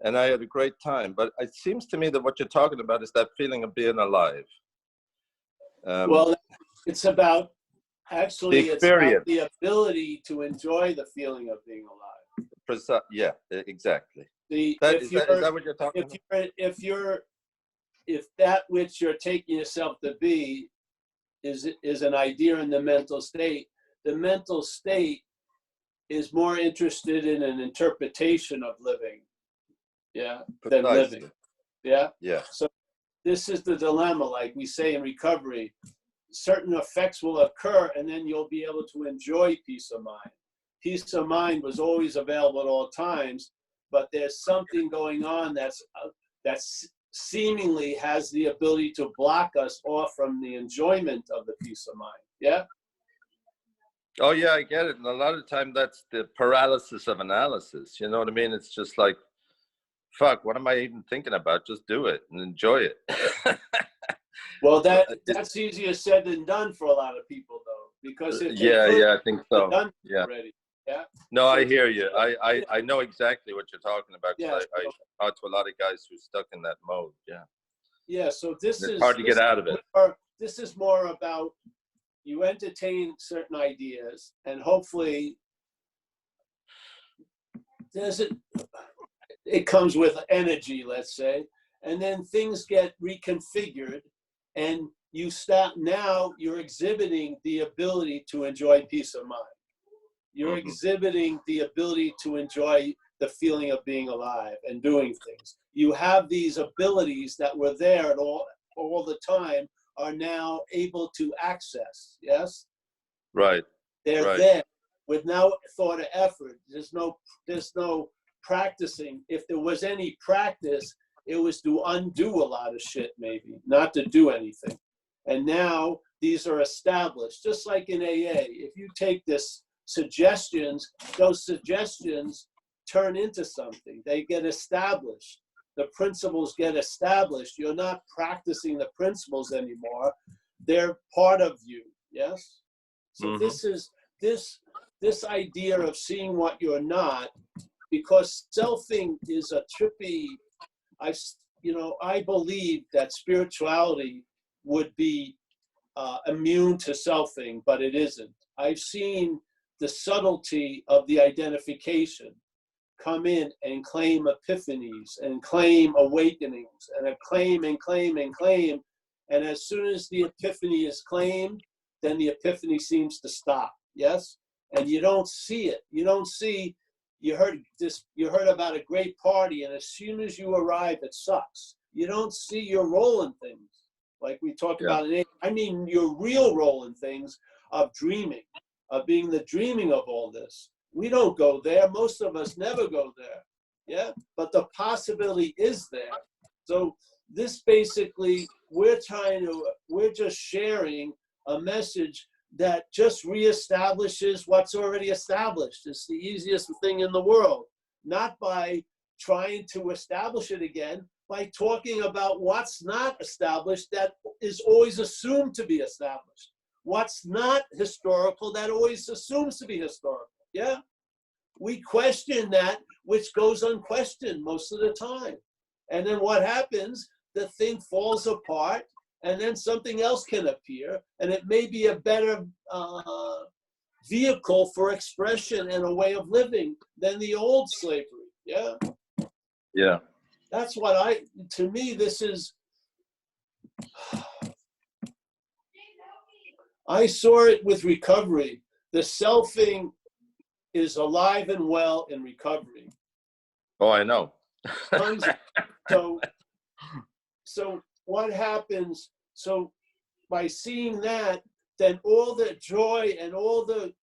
And I had a great time. But it seems to me that what you're talking about is that feeling of being alive. Well, it's about, actually, it's about the ability to enjoy the feeling of being alive. Yeah, exactly. Is that what you're talking about? If that which you're taking yourself to be is an idea in the mental state is more interested in an interpretation of living, than living. Yeah. So this is the dilemma, like we say in recovery. Certain effects will occur, and then you'll be able to enjoy peace of mind. Peace of mind was always available at all times, but there's something going on that's seemingly has the ability to block us off from the enjoyment of the peace of mind. Yeah. Oh yeah, I get it. And a lot of the time that's the paralysis of analysis. You know what I mean? It's just like, fuck, what am I even thinking about? Just do it and enjoy it. Well, that's easier said than done for a lot of people, though, because I think so. Done already. Yeah. No, I hear you. I know exactly what you're talking about. Yeah, I talk to a lot of guys who are stuck in that mode. Yeah. Yeah. So it's hard to get out of it. This is more about you entertain certain ideas, and hopefully it comes with energy, let's say, and then things get reconfigured, and you're exhibiting the ability to enjoy peace of mind. You're exhibiting the ability to enjoy the feeling of being alive and doing things. You have these abilities that were there at all the time are now able to access. Yes? Right. They're there with no thought or effort. There's no practicing. If there was any practice, it was to undo a lot of shit, maybe, not to do anything. And now these are established, just like in AA. If you take those suggestions turn into something. They get established. The principles get established. You're not practicing the principles anymore. They're part of you. Yes? So this this idea of seeing what you're not, because selfing is a trippy, I believe that spirituality would be immune to selfing, but it isn't. I've seen the subtlety of the identification come in and claim epiphanies and claim awakenings and claim and claim and claim. And as soon as the epiphany is claimed, then the epiphany seems to stop. Yes? And you don't see it. You don't see, you heard about a great party, and as soon as you arrive, it sucks. You don't see your role in things. Like we talked about, I mean, your real role in things of dreaming, of being the dreaming of all this. We don't go there. Most of us never go there. Yeah. But the possibility is there. So this basically, we're just sharing a message that just reestablishes what's already established. It's the easiest thing in the world, not by trying to establish it again, by talking about what's not established that is always assumed to be established. What's not historical that always assumes to be historical. Yeah? We question that which goes unquestioned most of the time. And then what happens? The thing falls apart, and then something else can appear, and it may be a better vehicle for expression and a way of living than the old slavery. Yeah? Yeah. That's what to me, this is, I saw it with recovery. The selfing is alive and well in recovery. Oh, I know. So what happens? So by seeing that, then all the joy and all the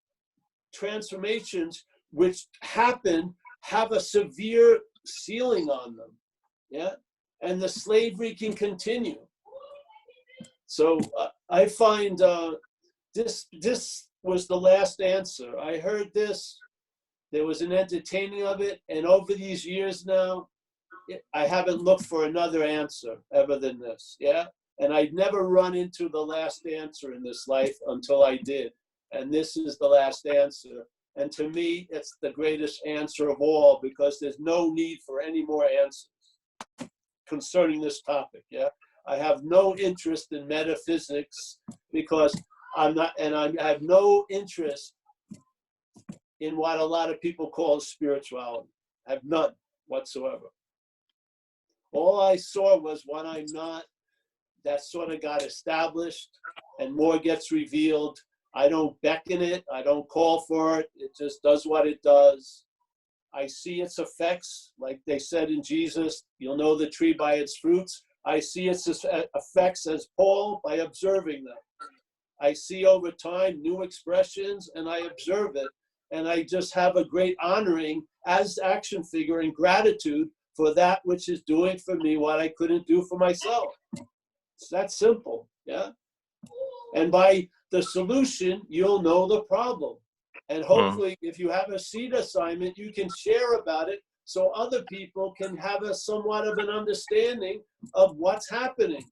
transformations which happen have a severe ceiling on them. Yeah. And the slavery can continue. So I find this was the last answer. I heard this, there was an entertaining of it, and over these years now, I haven't looked for another answer ever than this, yeah? And I'd never run into the last answer in this life until I did. And this is the last answer. And to me, it's the greatest answer of all, because there's no need for any more answers concerning this topic, yeah? I have no interest in metaphysics because I have no interest in what a lot of people call spirituality. I have none whatsoever. All I saw was what I'm not, that sort of got established, and more gets revealed. I don't beckon it, I don't call for it, it just does what it does. I see its effects, like they said in Jesus, you'll know the tree by its fruits. I see its effects as Paul by observing them. I see over time new expressions, and I observe it, and I just have a great honoring as action figure and gratitude for that which is doing for me what I couldn't do for myself. It's that simple, yeah? And by the solution, you'll know the problem. And hopefully, if you have a seed assignment, you can share about it so other people can have a somewhat of an understanding of what's happening.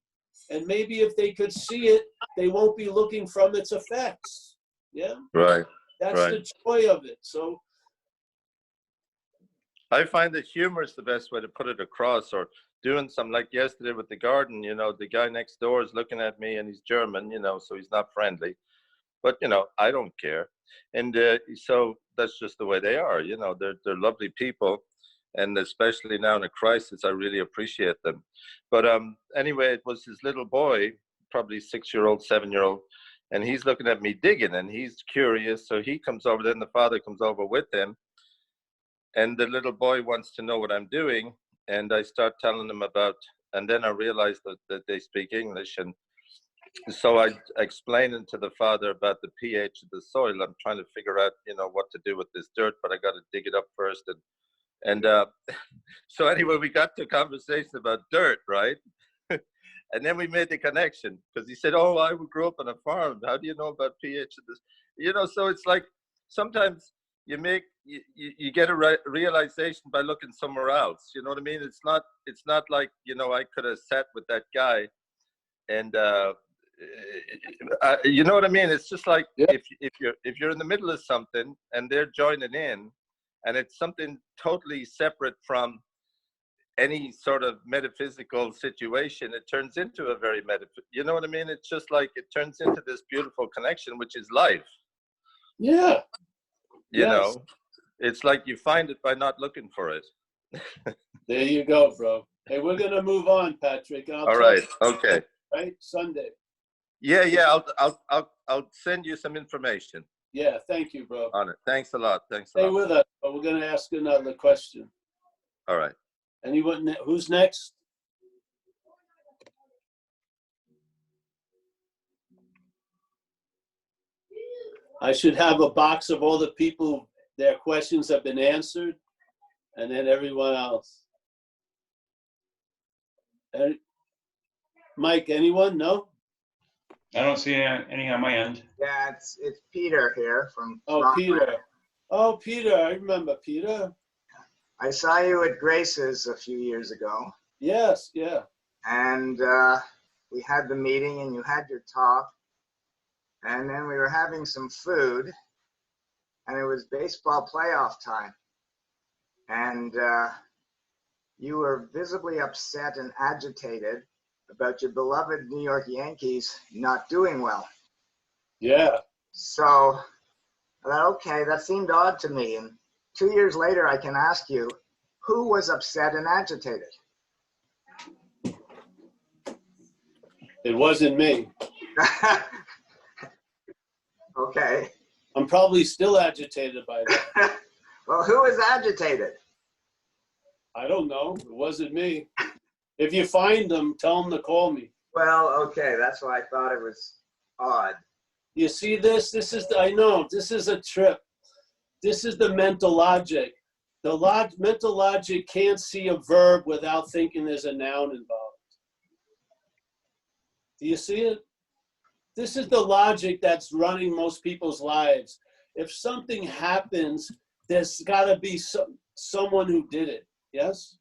And maybe if they could see it, they won't be looking from its effects. Yeah? Right. That's the joy of it. So I find that humor is the best way to put it across, or doing something like yesterday with the garden. You know, the guy next door is looking at me, and he's German, you know, so he's not friendly. But, you know, I don't care. And so that's just the way they are. You know, they're lovely people. And especially now in a crisis, I really appreciate them. But anyway, it was his little boy, probably 6-year-old, 7-year-old, and he's looking at me digging, and he's curious. So he comes over, then the father comes over with him. And the little boy wants to know what I'm doing. And I start telling him about, and then I realized that they speak English. And so I explained to the father about the pH of the soil. I'm trying to figure out, you know, what to do with this dirt, but I got to dig it up first. And so anyway, we got to a conversation about dirt, right? And then we made the connection, because he said, oh, I grew up on a farm. How do you know about pH of this? You know, so it's like sometimes you get a realization by looking somewhere else. You know what I mean? It's not like, you know, I could have sat with that guy and you know what I mean? It's just like Yeah. if you're in the middle of something and they're joining in, and it's something totally separate from any sort of metaphysical situation, it turns into a very you know what I mean? It's just like it turns into this beautiful connection, which is life. Yeah. You Yes. know, it's like you find it by not looking for it. There you go, bro. Hey, we're gonna move on, Patrick. And I'll All tell right. you, Okay. right? Sunday. Yeah. I'll send you some information Yeah, thank you, bro. on it. Thanks a lot. Thanks a Stay lot. with us, but we're gonna ask another question. All right. Anyone? Who's next? I should have a box of all the people, their questions have been answered, and then everyone else. Mike, anyone? No? I don't see any on my end. Yeah, it's Peter here from. Oh, Toronto. Peter. Oh, Peter. I remember Peter. I saw you at Grace's a few years ago, Yes, yeah. and we had the meeting, and you had your talk, and then we were having some food, and it was baseball playoff time, and you were visibly upset and agitated about your beloved New York Yankees not doing well. Yeah. So I thought, okay, that seemed odd to me. And 2 years later, I can ask you, who was upset and agitated? It wasn't me. Okay. I'm probably still agitated by that. Well, who is agitated? I don't know. It wasn't me. If you find them, tell them to call me. Well, okay, that's why I thought it was odd. You see this? This is, I know, this is a trip. This is the mental logic. The mental logic can't see a verb without thinking there's a noun involved. Do you see it? This is the logic that's running most people's lives. If something happens, there's got to be someone who did it. Yes?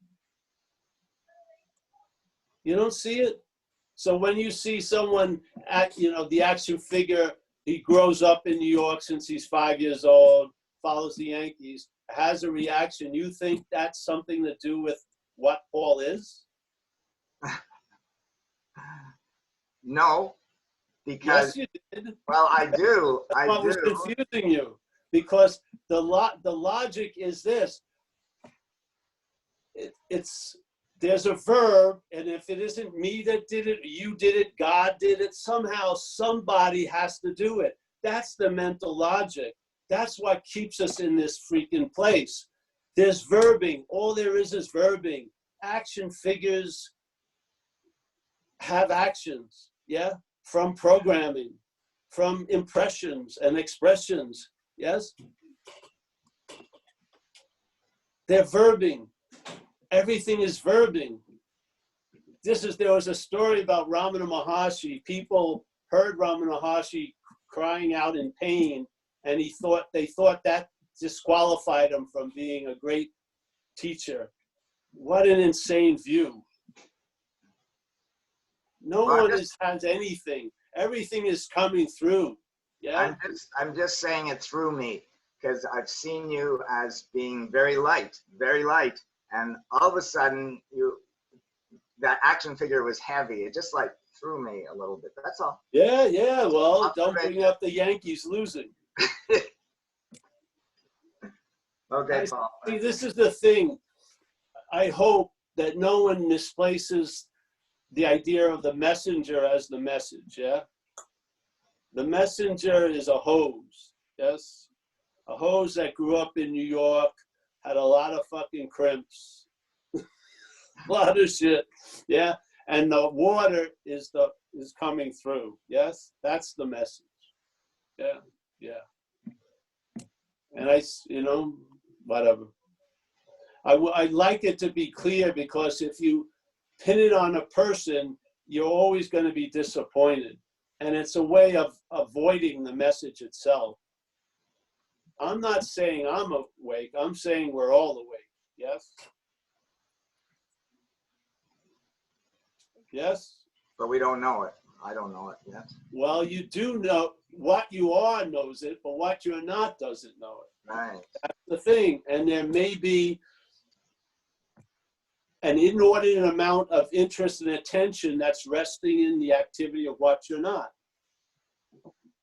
You don't see it? So when you see someone at, the action figure, he grows up in New York since he's 5 years old, follows the Yankees, has a reaction, you think that's something to do with what Paul is? No, because, Yes, you did. well, I do. That's what was confusing you, because the logic is this. There's a verb, and if it isn't me that did it, you did it, God did it, somehow somebody has to do it. That's the mental logic. That's what keeps us in this freaking place. There's verbing. All there is verbing. Action figures have actions, yeah? From programming, from impressions and expressions, yes? They're verbing. Everything is verbing. There was a story about Ramana Maharshi. People heard Ramana Maharshi crying out in pain, and they thought that disqualified him from being a great teacher. What an insane view. No one has anything. Everything is coming through. Yeah. I'm just saying it through me, because I've seen you as being very light, and all of a sudden that action figure was heavy. It just like threw me a little bit. That's all. Yeah. Well, don't bring up the Yankees losing. Okay, Paul. See, this is the thing. I hope that no one misplaces the idea of the messenger as the message, yeah? The messenger is a hose, yes? A hose that grew up in New York, had a lot of fucking crimps, a lot of shit, yeah? And the water is coming through, yes? That's the message, yeah. And whatever. I'd like it to be clear, because if you pin it on a person, you're always going to be disappointed. And it's a way of avoiding the message itself. I'm not saying I'm awake. I'm saying we're all awake. Yes? Yes? But we don't know it. I don't know it yet. Well, you do know what you are knows it, but what you're not doesn't know it. Right. That's the thing. And there may be an inordinate amount of interest and attention that's resting in the activity of what you're not.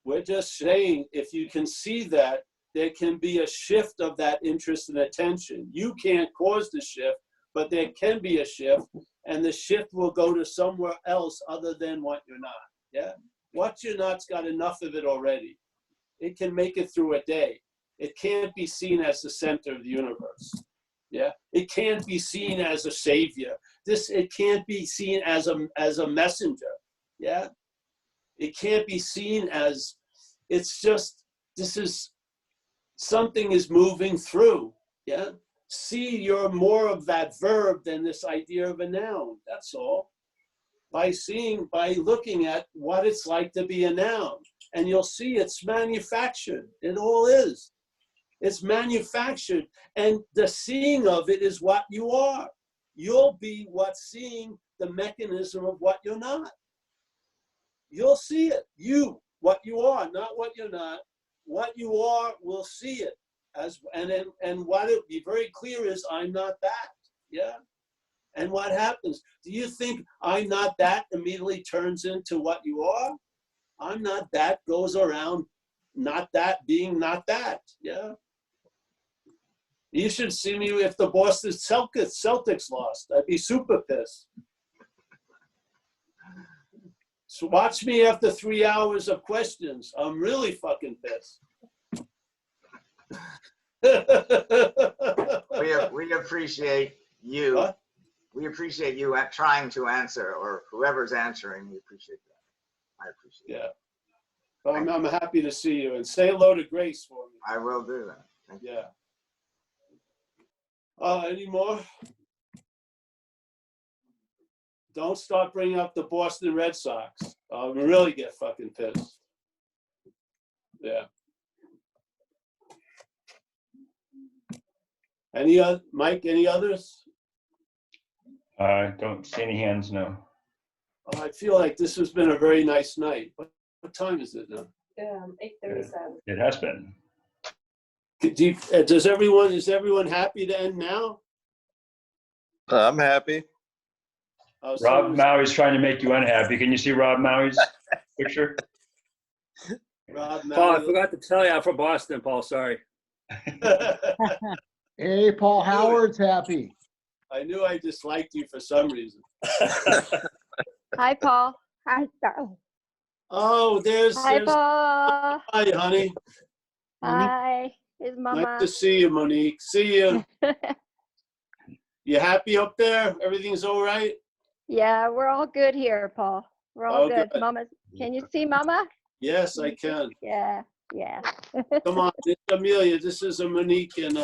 We're just saying, if you can see that, there can be a shift of that interest and attention. You can't cause the shift, but there can be a shift, and the shift will go to somewhere else other than what you're not. Yeah? What you're not's got enough of it already. It can make it through a day. It can't be seen as the center of the universe. Yeah? It can't be seen as a savior. It can't be seen as a messenger. Yeah? It can't be seen as, it's just, this is, something is moving through. Yeah? See, you're more of that verb than this idea of a noun. That's all. By looking at what it's like to be a noun. And you'll see it's manufactured. It all is. It's manufactured. And the seeing of it is what you are. You'll be what's seeing the mechanism of what you're not. You'll see it. You, what you are, not what you're not. What you are will see it. And what it be very clear is, I'm not that. Yeah. And what happens? Do you think I'm not that immediately turns into what you are? I'm not that goes around not that being not that. Yeah. You should see me if the Boston Celtics lost. I'd be super pissed. So watch me after 3 hours of questions. I'm really fucking pissed. We appreciate you. What? We appreciate you trying to answer, or whoever's answering. We appreciate that. I appreciate it. Yeah. I'm happy to see you, and say hello to Grace for me. I will do that. Thank you. Yeah. Any more? Don't start bringing up the Boston Red Sox. I'll really get fucking pissed. Yeah. Mike, any others? I don't see any hands, no. I feel like this has been a very nice night. What time is it now? 8:37. It has been. Is everyone happy to end now? I'm happy. Oh, Rob Maui's trying to make you unhappy. Can you see Rob Maui's picture? Rob Paul, I Maui. forgot to tell you, I'm from Boston, Paul, sorry. Hey, Paul Howard's happy. I knew I disliked you for some reason. Hi, Paul. Hi, Paul. Oh, there's Hi, Paul. hi, honey. Hi. Here's Mama. Nice to see you, Monique. See you. You happy up there? Everything's all right? Yeah, we're all good here, Paul. We're all Oh, good. good. Mama, can you see Mama? Yes, I can. Yeah, yeah. Come on, it's Amelia. This is a Monique and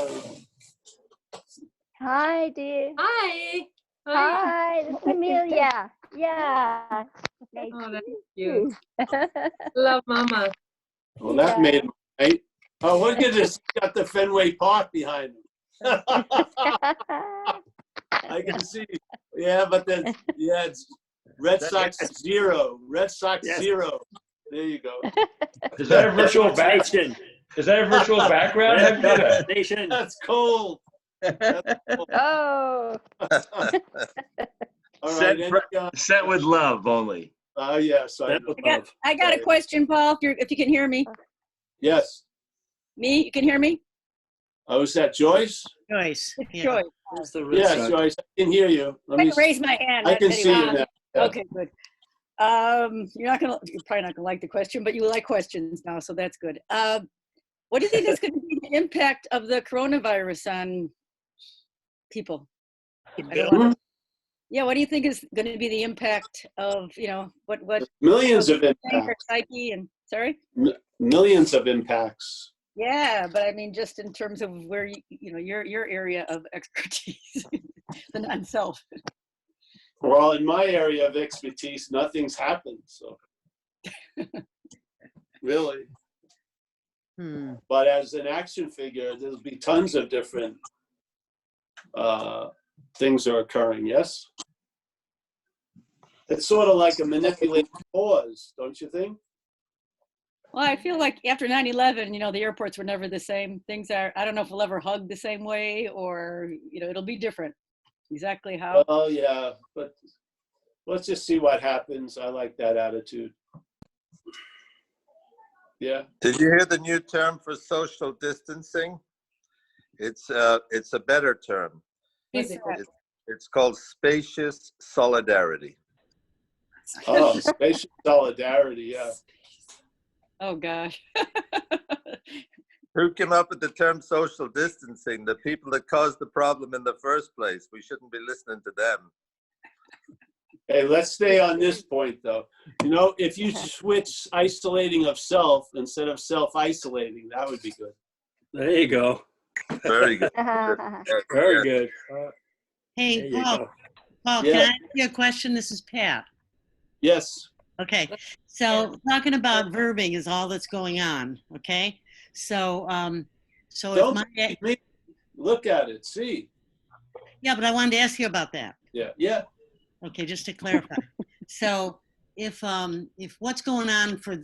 Hi, dear. Hi. Hi, this is Amelia. Yeah. Nice Oh, to that's meet cute. you. Love Mama. well, that Yeah. made my night. Oh, look at this. Got the Fenway Park behind him. I can see. Yeah, but then it's Red Sox 0. Red Sox 0. There you go. Is that a virtual back? Station. Is that a virtual background? How'd you do that? Station. That's cold. Oh. All Sent right. Sent with love only. Yes, I know. I got a question, Paul, if you can hear me. Yes. Me, you can hear me? Oh, is that Joyce? Joyce. Joyce. Where's the Red Yeah, Sox? Joyce. I can hear you. I can raise my hand. I can see you Anyway. now. Yeah. Okay, good. You're probably not gonna like the question, but you like questions now, so that's good. What do you think is going to be the impact of the coronavirus on people? Yeah, what do you think is going to be the impact of, what Millions of their impacts. psyche and Millions of impacts. Yeah, but I mean, just in terms of where your area of expertise, the non-self. Well, in my area of expertise, nothing's happened. So, really. But as an action figure, there'll be tons of different things are occurring. Yes. It's sort of like a manipulated pause, don't you think? Well, I feel like after 9/11, the airports were never the same. Things are, I don't know if we'll ever hug the same way, or, it'll be different. Exactly how. Well, yeah, but let's just see what happens. I like that attitude. Yeah. Did you hear the new term for social distancing? It's a better term. What's that? It's called spacious solidarity. Oh, spatial solidarity, yeah. Oh, gosh. Who came up with the term social distancing? The people that caused the problem in the first place. We shouldn't be listening to them. Hey, let's stay on this point, though. If you switch isolating of self instead of self-isolating, that would be good. There you go. Very good. Very good. Hey, There you Paul, go. Paul, Yeah. can I ask you a question? This is Pat. Yes. Okay, so talking about verbing is all that's going on, okay? So, so if Don't my, believe me. Look at it. See. yeah, but I wanted to ask you about that. Yeah. Yeah. Okay, just to clarify. So if what's going on for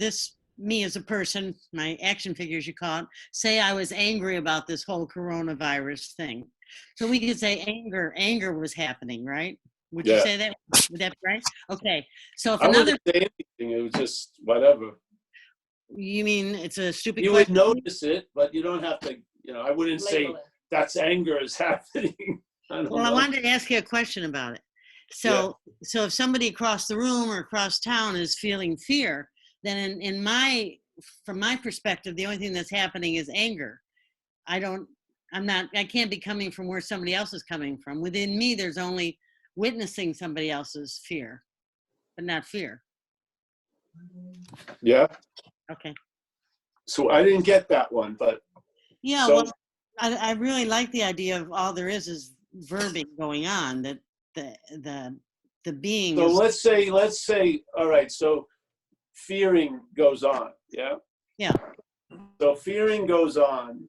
me as a person, my action figures you call it, say I was angry about this whole coronavirus thing. So we could say anger was happening, right? Would you Yeah. say that? Would that be right? Okay. So if I another, wouldn't say anything. It was just whatever. you mean it's a stupid You would question? notice it, but you don't have to, I wouldn't say that's anger is happening. I don't Well, I know. wanted to ask you a question about it. So, so if somebody across the room or across town is feeling fear, then from my perspective, the only thing that's happening is anger. I can't be coming from where somebody else is coming from. Within me, there's only witnessing somebody else's fear, but not fear. Yeah. Okay. So I didn't get that one, but Yeah, so, well, I really like the idea of all there is verbing going on, that the being so is. let's say, all right, so fearing goes on. Yeah. Yeah. So fearing goes on,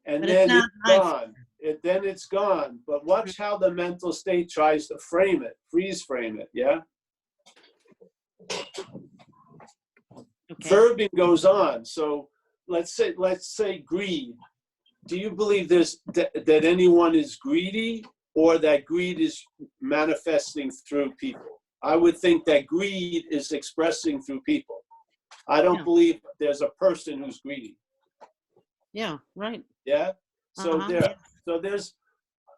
and But then it's it's not gone. Then it's gone. But watch how the mental state tries to frame it, freeze frame it. Yeah. Okay. Verbing goes on. So let's say greed. Do you believe that anyone is greedy, or that greed is manifesting through people? I would think that greed is expressing through people. I don't Yeah. believe there's a person who's greedy. Yeah, right. Yeah. So Uh-huh.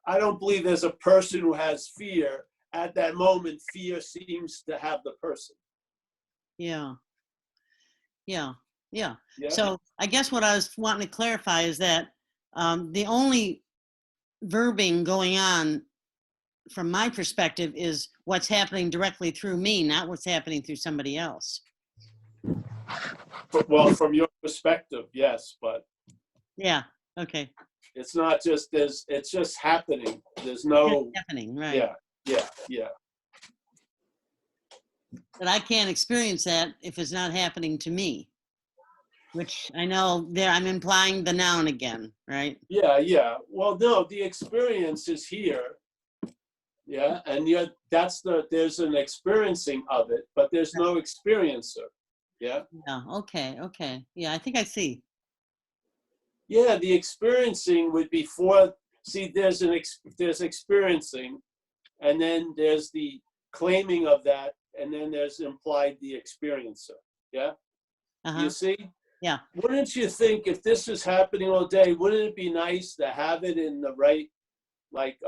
I don't believe there's a person who has fear. At that moment, fear seems to have the person. Yeah. Yeah. Yeah. So I guess what I was wanting to clarify is that the only verbing going on from my perspective is what's happening directly through me, not what's happening through somebody else. Well, from your perspective, yes, but Yeah. Okay. it's not just it's just happening. There's no. It's happening, right? Yeah. But I can't experience that if it's not happening to me, which I know there I'm implying the noun again, right? Yeah. Well, no, the experience is here. Yeah, and there's an experiencing of it, but there's no experiencer. Yeah. Yeah. Okay. Yeah, I think I see. Yeah, the experiencing would be there's experiencing, and then there's the claiming of that, and then there's implied the experiencer. Yeah. Uh-huh. You see? Yeah. Wouldn't you think if this is happening all day, wouldn't it be nice to have it in the right, like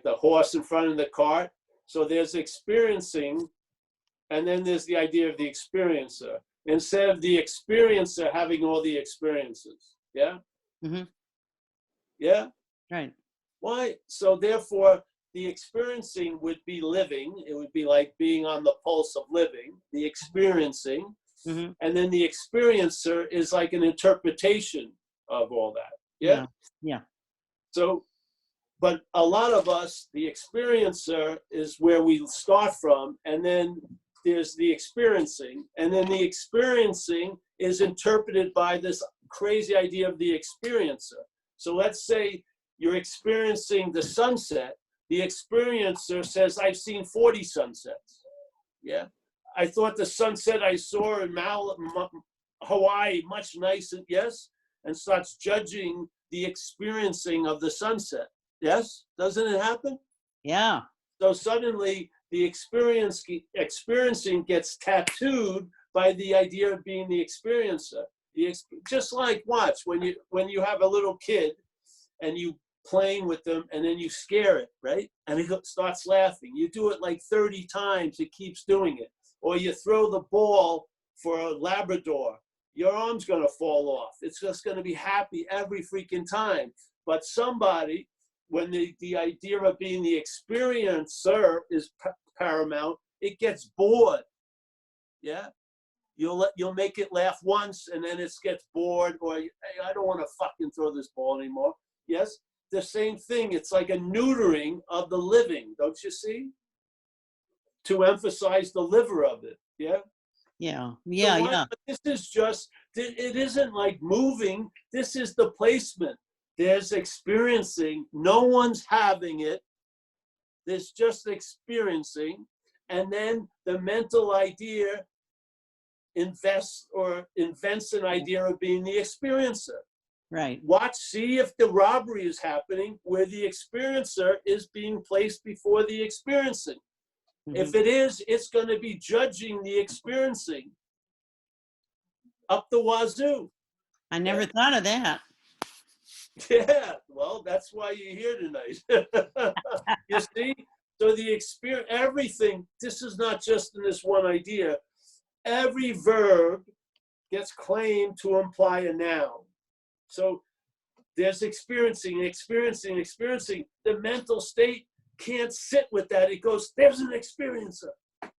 the horse in front of the cart? So there's experiencing, and then there's the idea of the experiencer, instead of the experiencer having all the experiences. Yeah? Mm-hmm. Yeah? Right. Why? So therefore, the experiencing would be living. It would be like being on the pulse of living, the experiencing. Mm-hmm. And then the experiencer is like an interpretation of all that. Yeah? Yeah. So, but a lot of us, the experiencer is where we start from, and then there's the experiencing, and then the experiencing is interpreted by this crazy idea of the experiencer. So let's say you're experiencing the sunset, the experiencer says, I've seen 40 sunsets. Yeah. I thought the sunset I saw in Hawaii, much nicer, yes? And starts judging the experiencing of the sunset. Yes? Doesn't it happen? Yeah. So suddenly the experiencing gets tattooed by the idea of being the experiencer. Just like, watch, when you have a little kid and you playing with them and then you scare it, right? And it starts laughing. You do it like 30 times, it keeps doing it. Or you throw the ball for a Labrador, your arm's gonna fall off. It's just gonna be happy every freaking time. But somebody, when the idea of being the experiencer is paramount, it gets bored. Yeah, you'll make it laugh once and then it gets bored, or hey, I don't want to fucking throw this ball anymore. Yes, the same thing. It's like a neutering of the living, don't you see? To emphasize the liver of it. Yeah. Yeah. This is just, it isn't like moving. This is the placement. There's experiencing. No one's having it. There's just experiencing. And then the mental idea invents an idea of being the experiencer. Right. Watch, see if the robbery is happening where the experiencer is being placed before the experiencing. If it is, it's going to be judging the experiencing up the wazoo. I never thought of that. Yeah, well, that's why you're here tonight. You see? So the experience, everything, this is not just in this one idea. Every verb gets claimed to imply a noun. So there's experiencing. The mental state can't sit with that. It goes, there's an experiencer.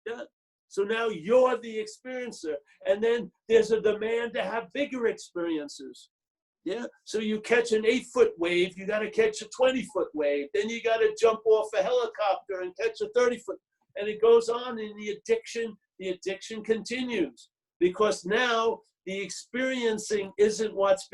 Yeah. So now you're the experiencer. And then there's a demand to have bigger experiences. Yeah. So you catch an 8-foot wave, you got to catch a 20-foot wave. Then you got to jump off a helicopter and catch a 30-foot. And it goes on, and the addiction continues, because now the experiencing isn't what's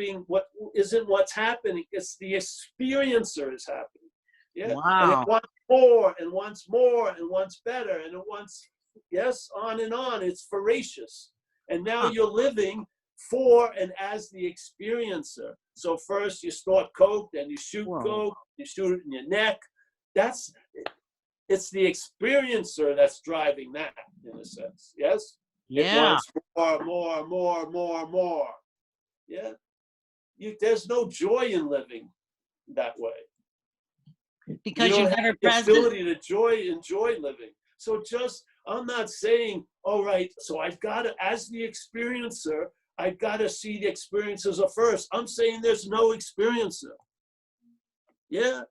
happening. It's the experiencer is happening. Yeah. Wow. And it wants more and wants more and wants better, and it wants, yes, on and on. It's voracious. And now you're living for and as the experiencer. So first you snort coke, then you shoot coke, you shoot it in your neck. It's the experiencer that's driving that, in a sense. Yes? Yeah. It wants more. Yeah. There's no joy in living that way. Because you you're don't never have the present. ability to enjoy living. So I'm not saying, all right, so I've got to, as the experiencer, I've got to see the experiences first. I'm saying there's no experiencer. Yeah.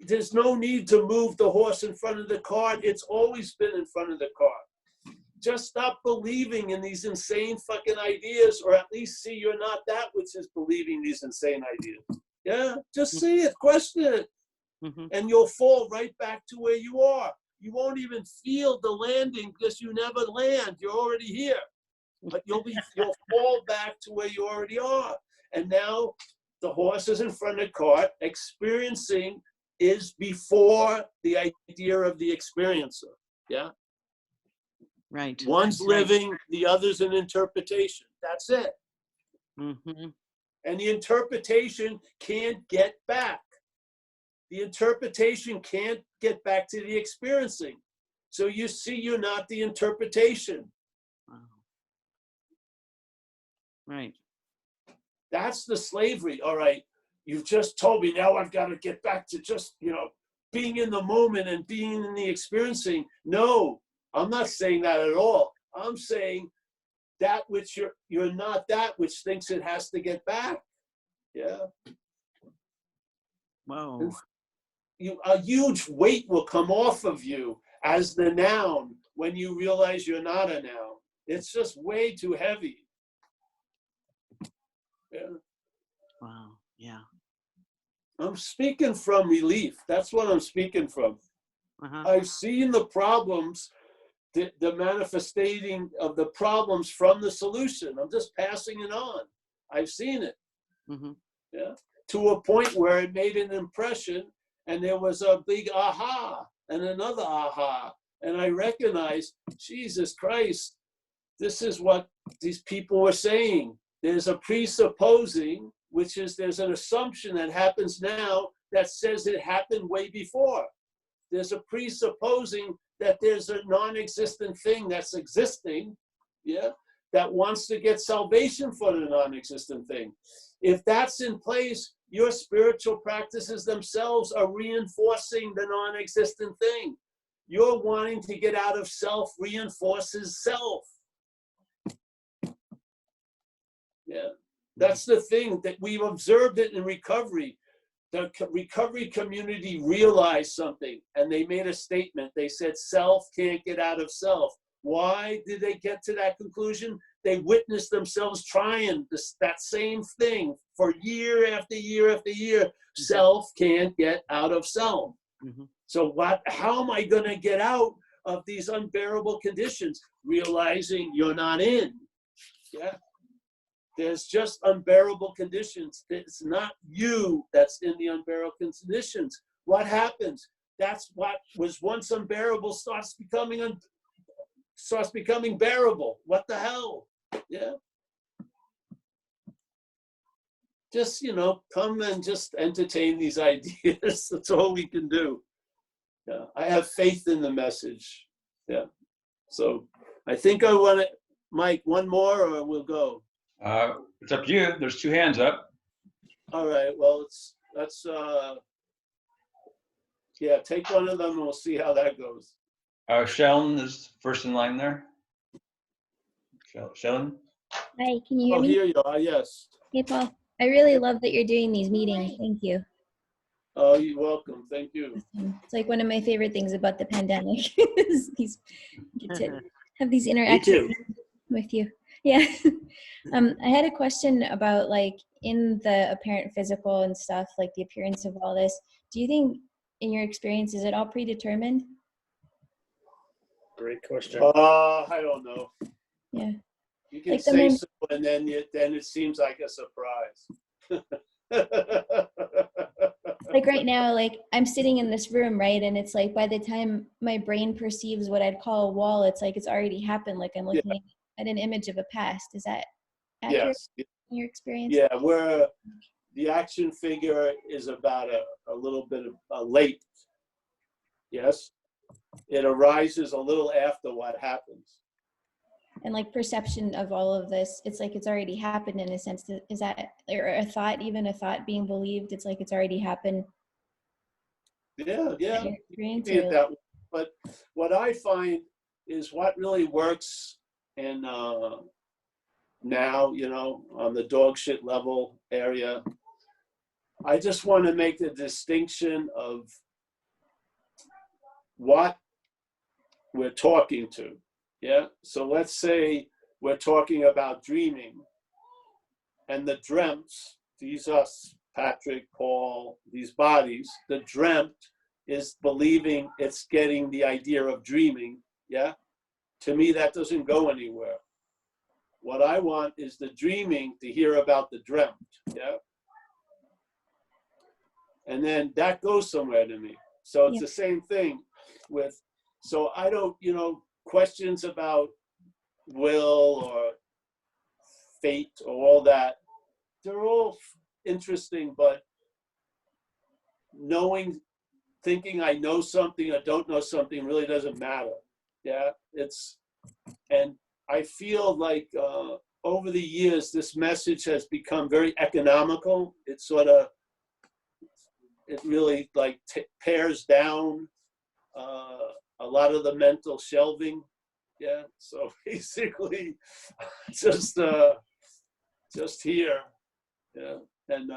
There's no need to move the horse in front of the cart. It's always been in front of the cart. Just stop believing in these insane fucking ideas, or at least see you're not that which is believing these insane ideas. Yeah. Just see it, question it. And you'll fall right back to where you are. You won't even feel the landing because you never land. You're already here. But you'll fall back to where you already are. And now the horse is in front of the cart. Experiencing is before the idea of the experiencer. Yeah. Right. One's living, the other's an interpretation. That's it. And the interpretation can't get back. The interpretation can't get back to the experiencing. So you see, you're not the interpretation. Wow. Right. That's the slavery. All right, you've just told me, now I've got to get back to just, being in the moment and being in the experiencing. No, I'm not saying that at all. I'm saying that which you're not that which thinks it has to get back. Yeah. Wow. A huge weight will come off of you as the noun when you realize you're not a noun. It's just way too heavy. Yeah. Wow. Yeah. I'm speaking from relief. That's what I'm speaking from. I've seen the problems, the manifesting of the problems from the solution. I'm just passing it on. I've seen it. Yeah. To a point where it made an impression, And there was a big aha and another aha. And I recognized, Jesus Christ, this is what these people were saying. There's a presupposing, which is there's an assumption that happens now that says it happened way before. There's a presupposing that there's a non-existent thing that's existing, yeah, that wants to get salvation for the non-existent thing. If that's in place, your spiritual practices themselves are reinforcing the non-existent thing. Your wanting to get out of self reinforces self. Yeah, that's the thing that we've observed it in recovery. The recovery community realized something and they made a statement. They said self can't get out of self. Why did they get to that conclusion? They witnessed themselves trying that same thing for year after year after year. Self can't get out of self. Mm-hmm. So how am I going to get out of these unbearable conditions? Realizing you're not in. Yeah. There's just unbearable conditions. It's not you that's in the unbearable conditions. What happens? That's what was once unbearable starts becoming bearable. What the hell? Yeah. Just, come and just entertain these ideas. That's all we can do. Yeah. I have faith in the message. Yeah. So I think I want to, Mike, one more or we'll go. It's up to you. There's 2 hands up. All right. Well, yeah, take one of them and we'll see how that goes. Shellen is first in line there. Shellen? Hi, can you hear Oh, me? here you are. Yes. Hey, Paul. I really love that you're doing these meetings. Thank you. Oh, you're welcome. Thank you. It's like one of my favorite things about the pandemic is get to have these Me interactions too. with you. Yeah. I had a question about like in the apparent physical and stuff, like the appearance of all this. Do you think in your experience, is it all predetermined? Great question. I don't know. Yeah. You can Like say so, and then it seems like a surprise. Like right now, like I'm sitting in this room, right? And it's like by the time my brain perceives what I'd call a wall, it's like it's already happened. Like I'm looking at an image of a past. Is that accurate Yes. in your experience? Yeah, where the action figure is about a little bit of late. Yes. It arises a little after what happens. And like perception of all of this, it's like it's already happened in a sense. Is that, or a thought, even a thought being believed, it's like it's already happened? Yeah. Your experience, See it or that way. But what I find is what really works in now, on the dog shit level area. I just want to make the distinction of what we're talking to. Yeah. So let's say we're talking about dreaming, and the dreamts, these us, Patrick, Paul, these bodies, the dreamt is believing it's getting the idea of dreaming. Yeah. To me, that doesn't go anywhere. What I want is the dreaming to hear about the dreamt. Yeah. And then that goes somewhere to me. So it's the same thing with, so I don't, questions about will or fate or all that, they're all interesting, but thinking I know something or don't know something really doesn't matter. Yeah, and I feel like over the years, this message has become very economical. It really like pares down a lot of the mental shelving. Yeah, so basically just here. Yeah, and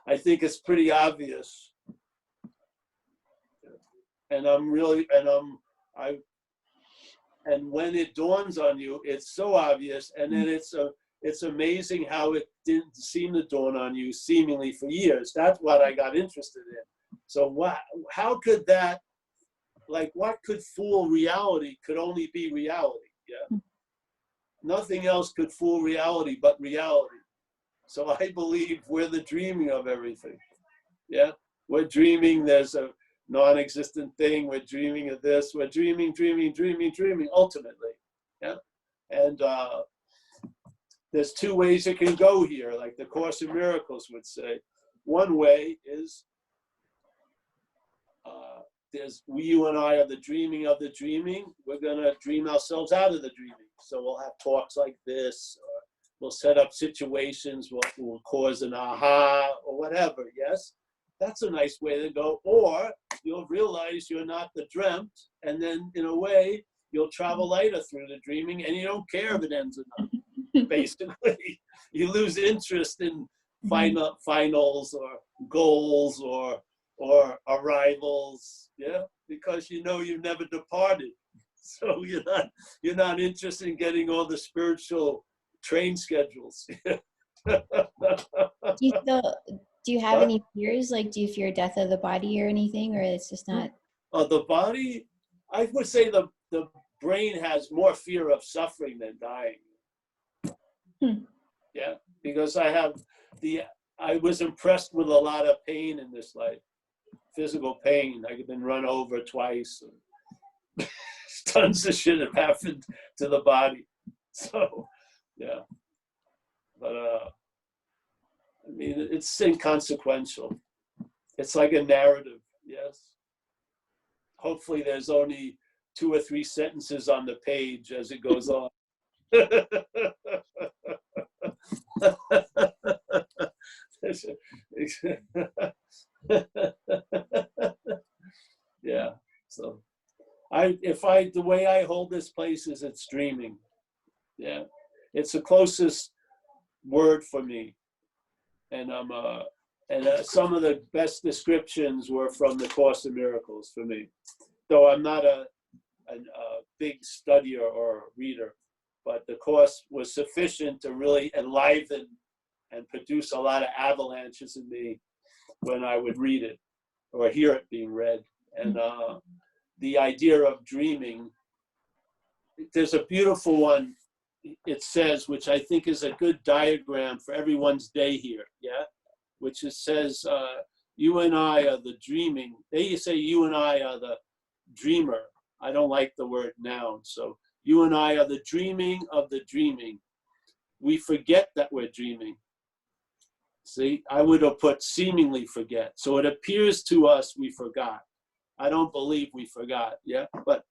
I think it's pretty obvious. And and when it dawns on you, it's so obvious, and then it's amazing how it didn't seem to dawn on you seemingly for years. That's what I got interested in. So how could that, like, what could fool reality could only be reality. Yeah. Nothing else could fool reality but reality. So I believe we're the dreaming of everything. Yeah. We're dreaming there's a non-existent thing. We're dreaming of this. We're dreaming, ultimately. Yeah. And there's two ways it can go here, like the Course in Miracles would say. One way is you and I are the dreaming of the dreaming. We're going to dream ourselves out of the dreaming. So we'll have talks like this, or we'll set up situations what will cause an aha or whatever, yes? That's a nice way to go. Or you'll realize you're not the dreamt, and then in a way, you'll travel lighter through the dreaming, and you don't care if it ends or not. Basically, you lose interest in finals or goals or arrivals, yeah, because you know you've never departed. So you're not interested in getting all the spiritual train schedules. Do you have any fears? Like, do you fear death of the body or anything, or it's just not? The body, I would say the brain has more fear of suffering than dying. Yeah, because I was impressed with a lot of pain in this life, physical pain. I've been run over twice. And tons of shit have happened to the body. So, yeah. But, I mean, it's inconsequential. It's like a narrative, yes. Hopefully there's only 2 or 3 sentences on the page as it goes on. Yeah, so the way I hold this place is it's dreaming. Yeah, it's the closest word for me. And some of the best descriptions were from the Course in Miracles for me. Though I'm not a big studier or reader, but the Course was sufficient to really enliven and produce a lot of avalanches in me when I would read it or hear it being read. And the idea of dreaming, there's a beautiful one, it says, which I think is a good diagram for everyone's day here, yeah? Which it says, you and I are the dreaming. They say you and I are the dreamer. I don't like the word noun. So you and I are the dreaming of the dreaming. We forget that we're dreaming. See, I would have put seemingly forget. So it appears to us we forgot. I don't believe we forgot, yeah? But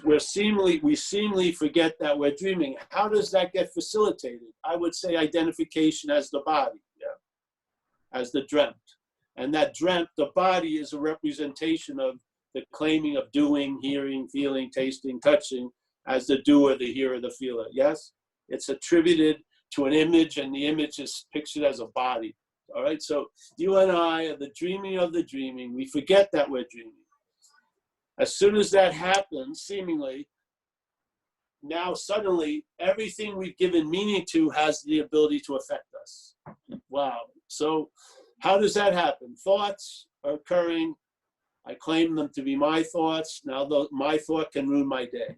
we seemingly forget that we're dreaming. How does that get facilitated? I would say identification as the body, yeah? As the dreamt. And that dreamt, the body, is a representation of the claiming of doing, hearing, feeling, tasting, touching, as the doer, the hearer, the feeler, yes? It's attributed to an image, and the image is pictured as a body. All right, so you and I are the dreaming of the dreaming. We forget that we're dreaming. As soon as that happens, seemingly, now suddenly everything we've given meaning to has the ability to affect us. Wow. So how does that happen? Thoughts are occurring. I claim them to be my thoughts. Now my thought can ruin my day.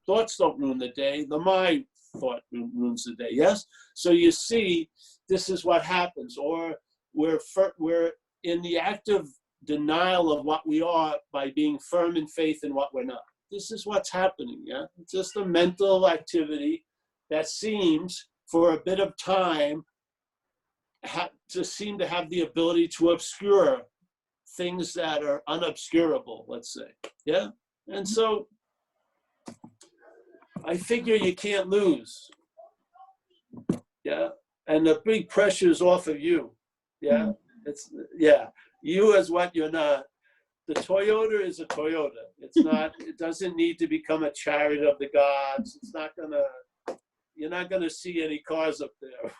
Thoughts don't ruin the day. My thought ruins the day, yes? So you see, this is what happens. Or we're in the active denial of what we are by being firm in faith in what we're not. This is what's happening, yeah? It's just a mental activity that seems, for a bit of time, to seem to have the ability to obscure things that are unobscurable, let's say, yeah? And so I figure you can't lose, yeah? And the big pressure is off of you, yeah? It's, yeah, you as what you're not. The Toyota is a Toyota. It's not, it doesn't need to become a chariot of the gods. It's not gonna, you're not gonna see any cars up there.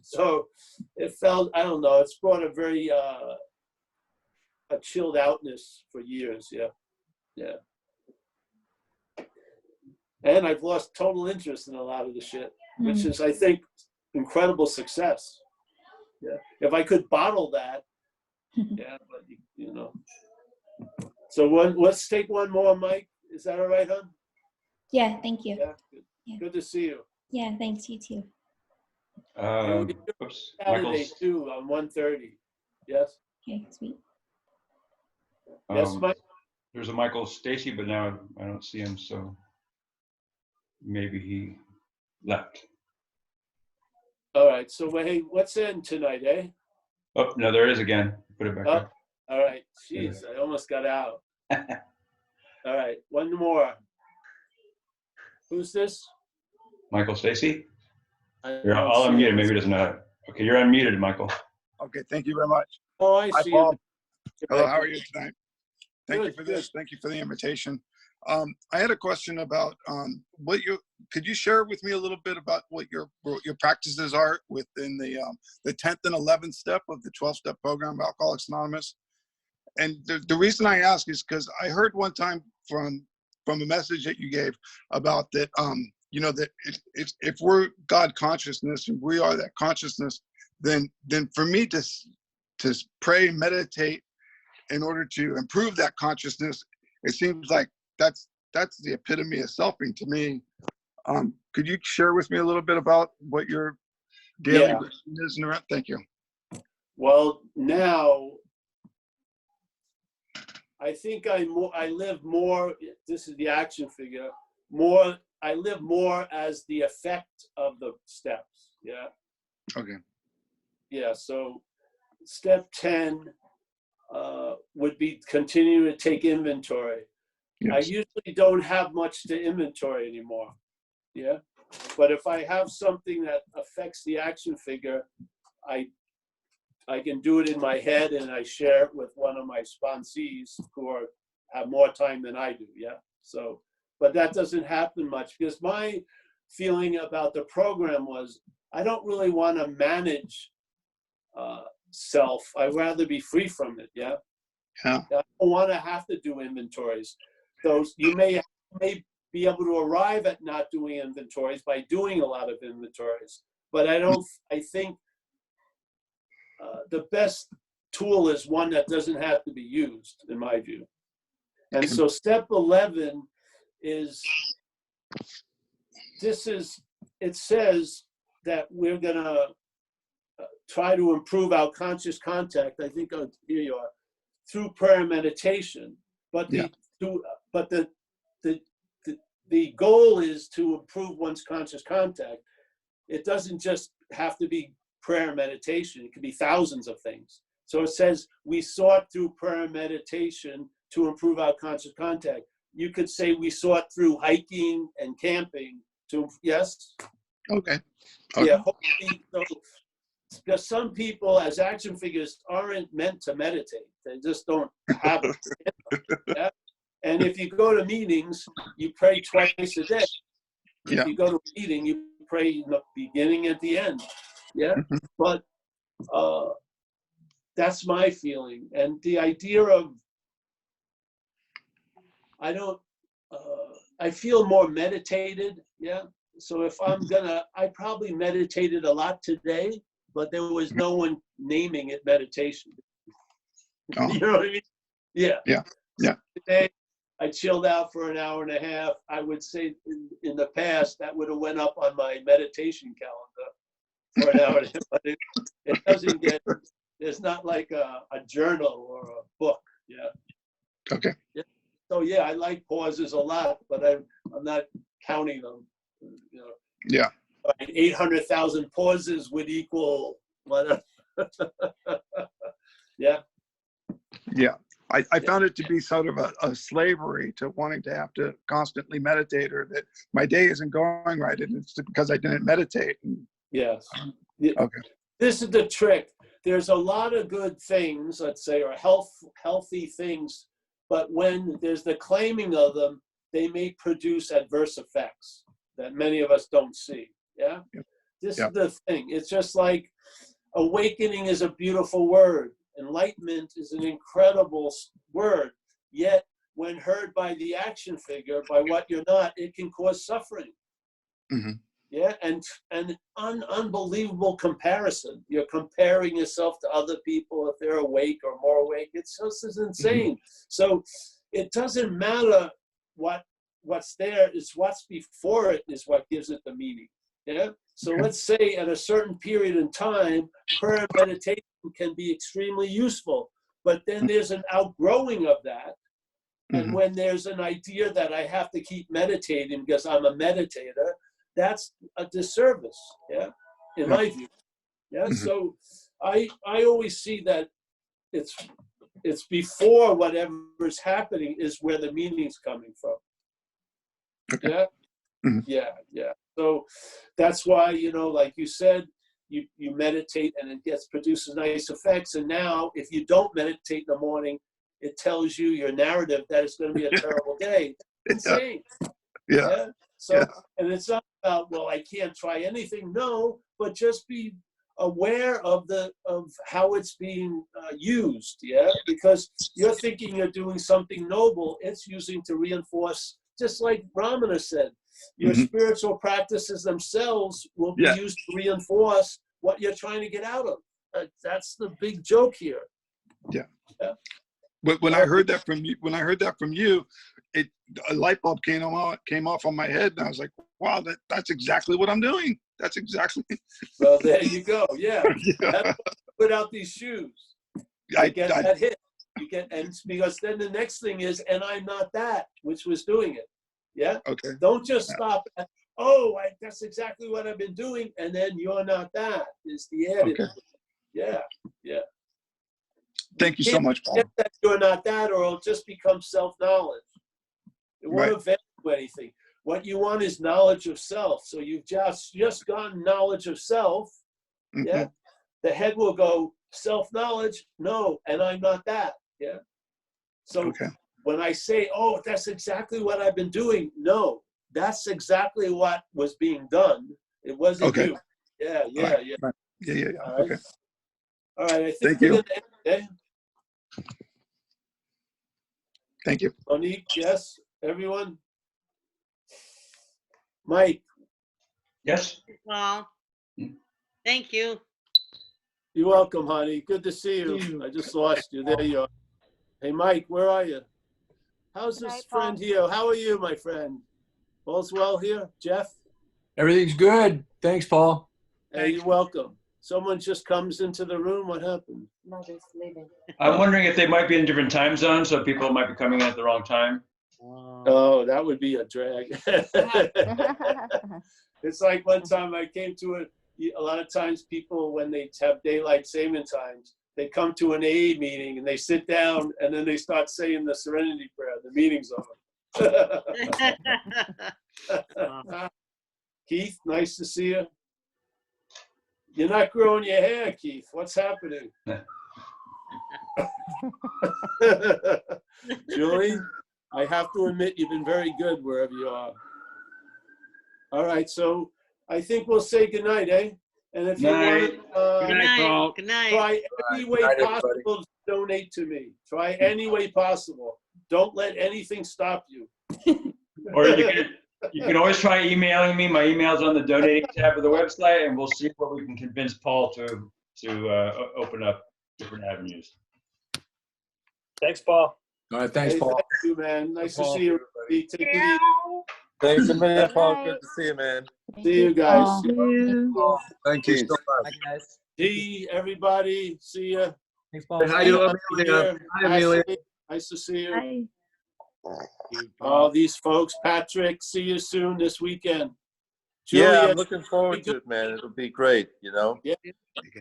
So it felt, I don't know, it's brought a very, a chilled outness for years, yeah, yeah. And I've lost total interest in a lot of the shit, which is, I think, incredible success. Yeah, if I could bottle that, yeah, but you know. So let's take one more, Mike. Is that all right, hon? Yeah, thank you. Yeah, good to see you. Yeah, thanks. You too. Oops, Saturday Michael's, too on 1:30. Yes. Okay, sweet. Yes, Mike. there's a Michael Stacy, but now I don't see him, so maybe he left. All right. So hey, what's in tonight, eh? Oh, no, there it is again. Put it back Oh, up. all right. Jeez, I almost got out. All right, one more. Who's this? Michael Stacy? I You're don't all see unmuted. him. Maybe he doesn't know how. Okay, you're unmuted, Michael. Okay, thank you very much. Oh, I Hi, see Paul. him. Hello, how are you tonight? Thank you Good, for good. this. Thank you for the invitation. I had a question about could you share with me a little bit about what your practices are within the 10th and 11th step of the 12-step program of Alcoholics Anonymous? And the reason I ask is because I heard one time from a message that you gave about that, that if we're God consciousness and we are that consciousness, then for me to pray, meditate in order to improve that consciousness, it seems like that's the epitome of selfing to me. Could you share with me a little bit about what your daily routine is? Thank you. Well, now I think I live more. This is the action figure. I live more as the effect of the steps. Yeah. Okay. Yeah. So, step 10 would be continue to take inventory. Yes. I usually don't have much to inventory anymore. Yeah. But if I have something that affects the action figure, I can do it in my head and I share it with one of my sponsees who have more time than I do. Yeah. So, but that doesn't happen much because my feeling about the program was I don't really want to manage self. I'd rather be free from it. Yeah. Yeah. I don't want to have to do inventories. Those you may be able to arrive at not doing inventories by doing a lot of inventories, but I think the best tool is one that doesn't have to be used, in my view. And so step 11 is, it says that we're gonna try to improve our conscious contact, I think, here you are, through prayer and meditation. But the goal is to improve one's conscious contact. It doesn't just have to be prayer and meditation. It could be thousands of things. So it says we sought through prayer and meditation to improve our conscious contact. You could say we sought through hiking and camping to, yes? Okay. Yeah, hopefully, so, because some people as action figures aren't meant to meditate. They just don't have it. Yeah? And if you go to meetings, you pray twice a day. If you go to a meeting, you pray in the beginning and the end. Yeah. But that's my feeling. And the idea of, I feel more meditated. Yeah. So if I probably meditated a lot today, but there was no one naming it meditation. Oh. You know what I mean? Yeah. Yeah. Yeah. Today, I chilled out for an hour and a half. I would say in the past, that would have went up on my meditation calendar for an hour and a half. But it doesn't get, there's not like a journal or a book. Yeah. Okay. Yeah. So yeah, I like pauses a lot, but I'm not counting them. You know. Yeah. 800,000 pauses would equal whatever. Yeah. Yeah. I found it to be sort of a slavery to wanting to have to constantly meditate, or that my day isn't going right and it's because I didn't meditate. Yes. Okay. This is the trick. There's a lot of good things, let's say, or healthy things, but when there's the claiming of them, they may produce adverse effects that many of us don't see. Yeah. This is the thing. It's just like awakening is a beautiful word. Enlightenment is an incredible word. Yet, when heard by the action figure, by what you're not, it can cause suffering. Mm-hmm. Yeah, and unbelievable comparison. You're comparing yourself to other people if they're awake or more awake. It's just as insane. Mm-hmm. So it doesn't matter what's there. It's what's before it is what gives it the meaning. Yeah. So let's say at a certain period in time, prayer and meditation can be extremely useful. But then there's an outgrowing of that. And when there's an idea that I have to keep meditating because I'm a meditator, that's a disservice, yeah, in my view. Yeah. So I always see that it's before whatever's happening is where the meaning's coming from. Yeah. Yeah. So that's why, like you said, you meditate and it produces nice effects. And now if you don't meditate in the morning, it tells you your narrative that it's going to be a terrible day. It's insane. Yeah. So, and it's not about, well, I can't try anything. No, but just be aware of how it's being used. Yeah. Because you're thinking you're doing something noble. It's using to reinforce, just like Ramana said, your spiritual practices themselves will be used to reinforce what you're trying to get out of. That's the big joke here. Yeah. But when I heard that from you, a light bulb came off on my head, and I was like, "Wow, that's exactly what I'm doing. That's exactly." Well, there you go. Yeah. Put out these shoes. I get that hit. And because then the next thing is, and I'm not that, which was doing it. Yeah. Okay. Don't just stop at, that's exactly what I've been doing, and then you're not that is the added. Okay. Yeah. Thank you so much, Paul. That you're not that, or it'll just become self-knowledge. It won't avail you anything. What you want is knowledge of self. So you've just gotten knowledge of self. Yeah. The head will go, self-knowledge, no, and I'm not that. Yeah. So when I say, that's exactly what I've been doing, no, that's exactly what was being done. It wasn't you. Yeah. All right. All right. I think we're going to end. Thank you. Monique, yes. Everyone? Mike? Yes. Well, thank you. You're welcome, honey. Good to see you. I just lost you. There you are. Hey, Mike, where are you? How's this friend here? How are you, my friend? All's well here? Jeff? Everything's good. Thanks, Paul. Hey, you're welcome. Someone just comes into the room. What happened? Mother's leaving. I'm wondering if they might be in different time zones, so people might be coming in at the wrong time. Oh, that would be a drag. It's like one time I came to a lot of times people, when they have daylight saving times, they come to an AA meeting and they sit down and then they start saying the Serenity Prayer. The meeting's over. Keith, nice to see you. You're not growing your hair, Keith. What's happening? Julie, I have to admit you've been very good wherever you are. All right, so I think we'll say goodnight, eh? And if you want, Good night, Paul. Good night. try any way possible to donate to me. Try any way possible. Don't let anything stop you. Or you can always try emailing me. My email's on the donating tab of the website, and we'll see what we can convince Paul to open up different avenues. Thanks, Paul. All right, thanks, Paul. Thank you, man. Nice to see you. Take it easy. Thanks a million, Paul. Good to see you, man. See you guys. Thank you so much. Bye, guys. See everybody. See ya. Thanks, Paul. Hi, Amelia. Hi, Amelia. Nice to see you. Hi. All these folks. Patrick, see you soon this weekend. Yeah, Julia, I'm looking forward to it, man. It'll be great, Yeah.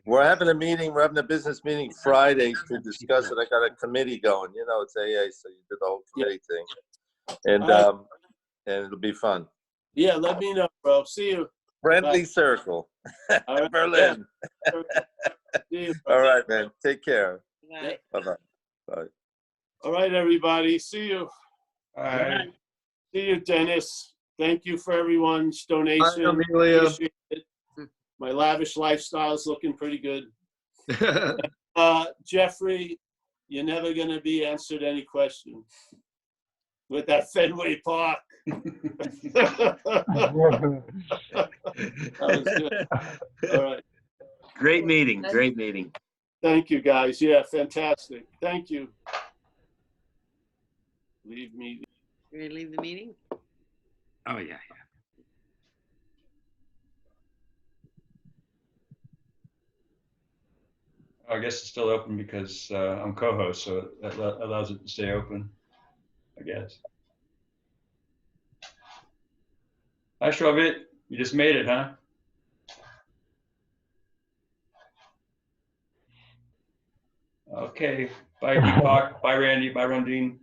We're having a meeting. We're having a business meeting Friday to discuss it. I got a committee going. It's AA, so you did the whole committee thing. And it'll be fun. Yeah, let me know, bro. See you. Friendly Bye. circle. All right. Berlin. See you. All right, man. Take care. Bye. Bye-bye. Bye. All right, everybody. See you. All right. See you, Dennis. Thank you for everyone's donation. Hi, Amelia. Appreciate it. My lavish lifestyle is looking pretty good. Jeffrey, you're never going to be answered any question with that Fenway Park. That was good. All right. Great meeting. Great meeting. Thank you, guys. Yeah, fantastic. Thank you. Leave me. You ready to leave the meeting? Oh, yeah. I guess it's still open because I'm co-host, so that allows it to stay open, I guess. Hi, Shravit. You just made it, huh? Okay. Bye, Deepak. Bye, Randy. Bye, Rondine.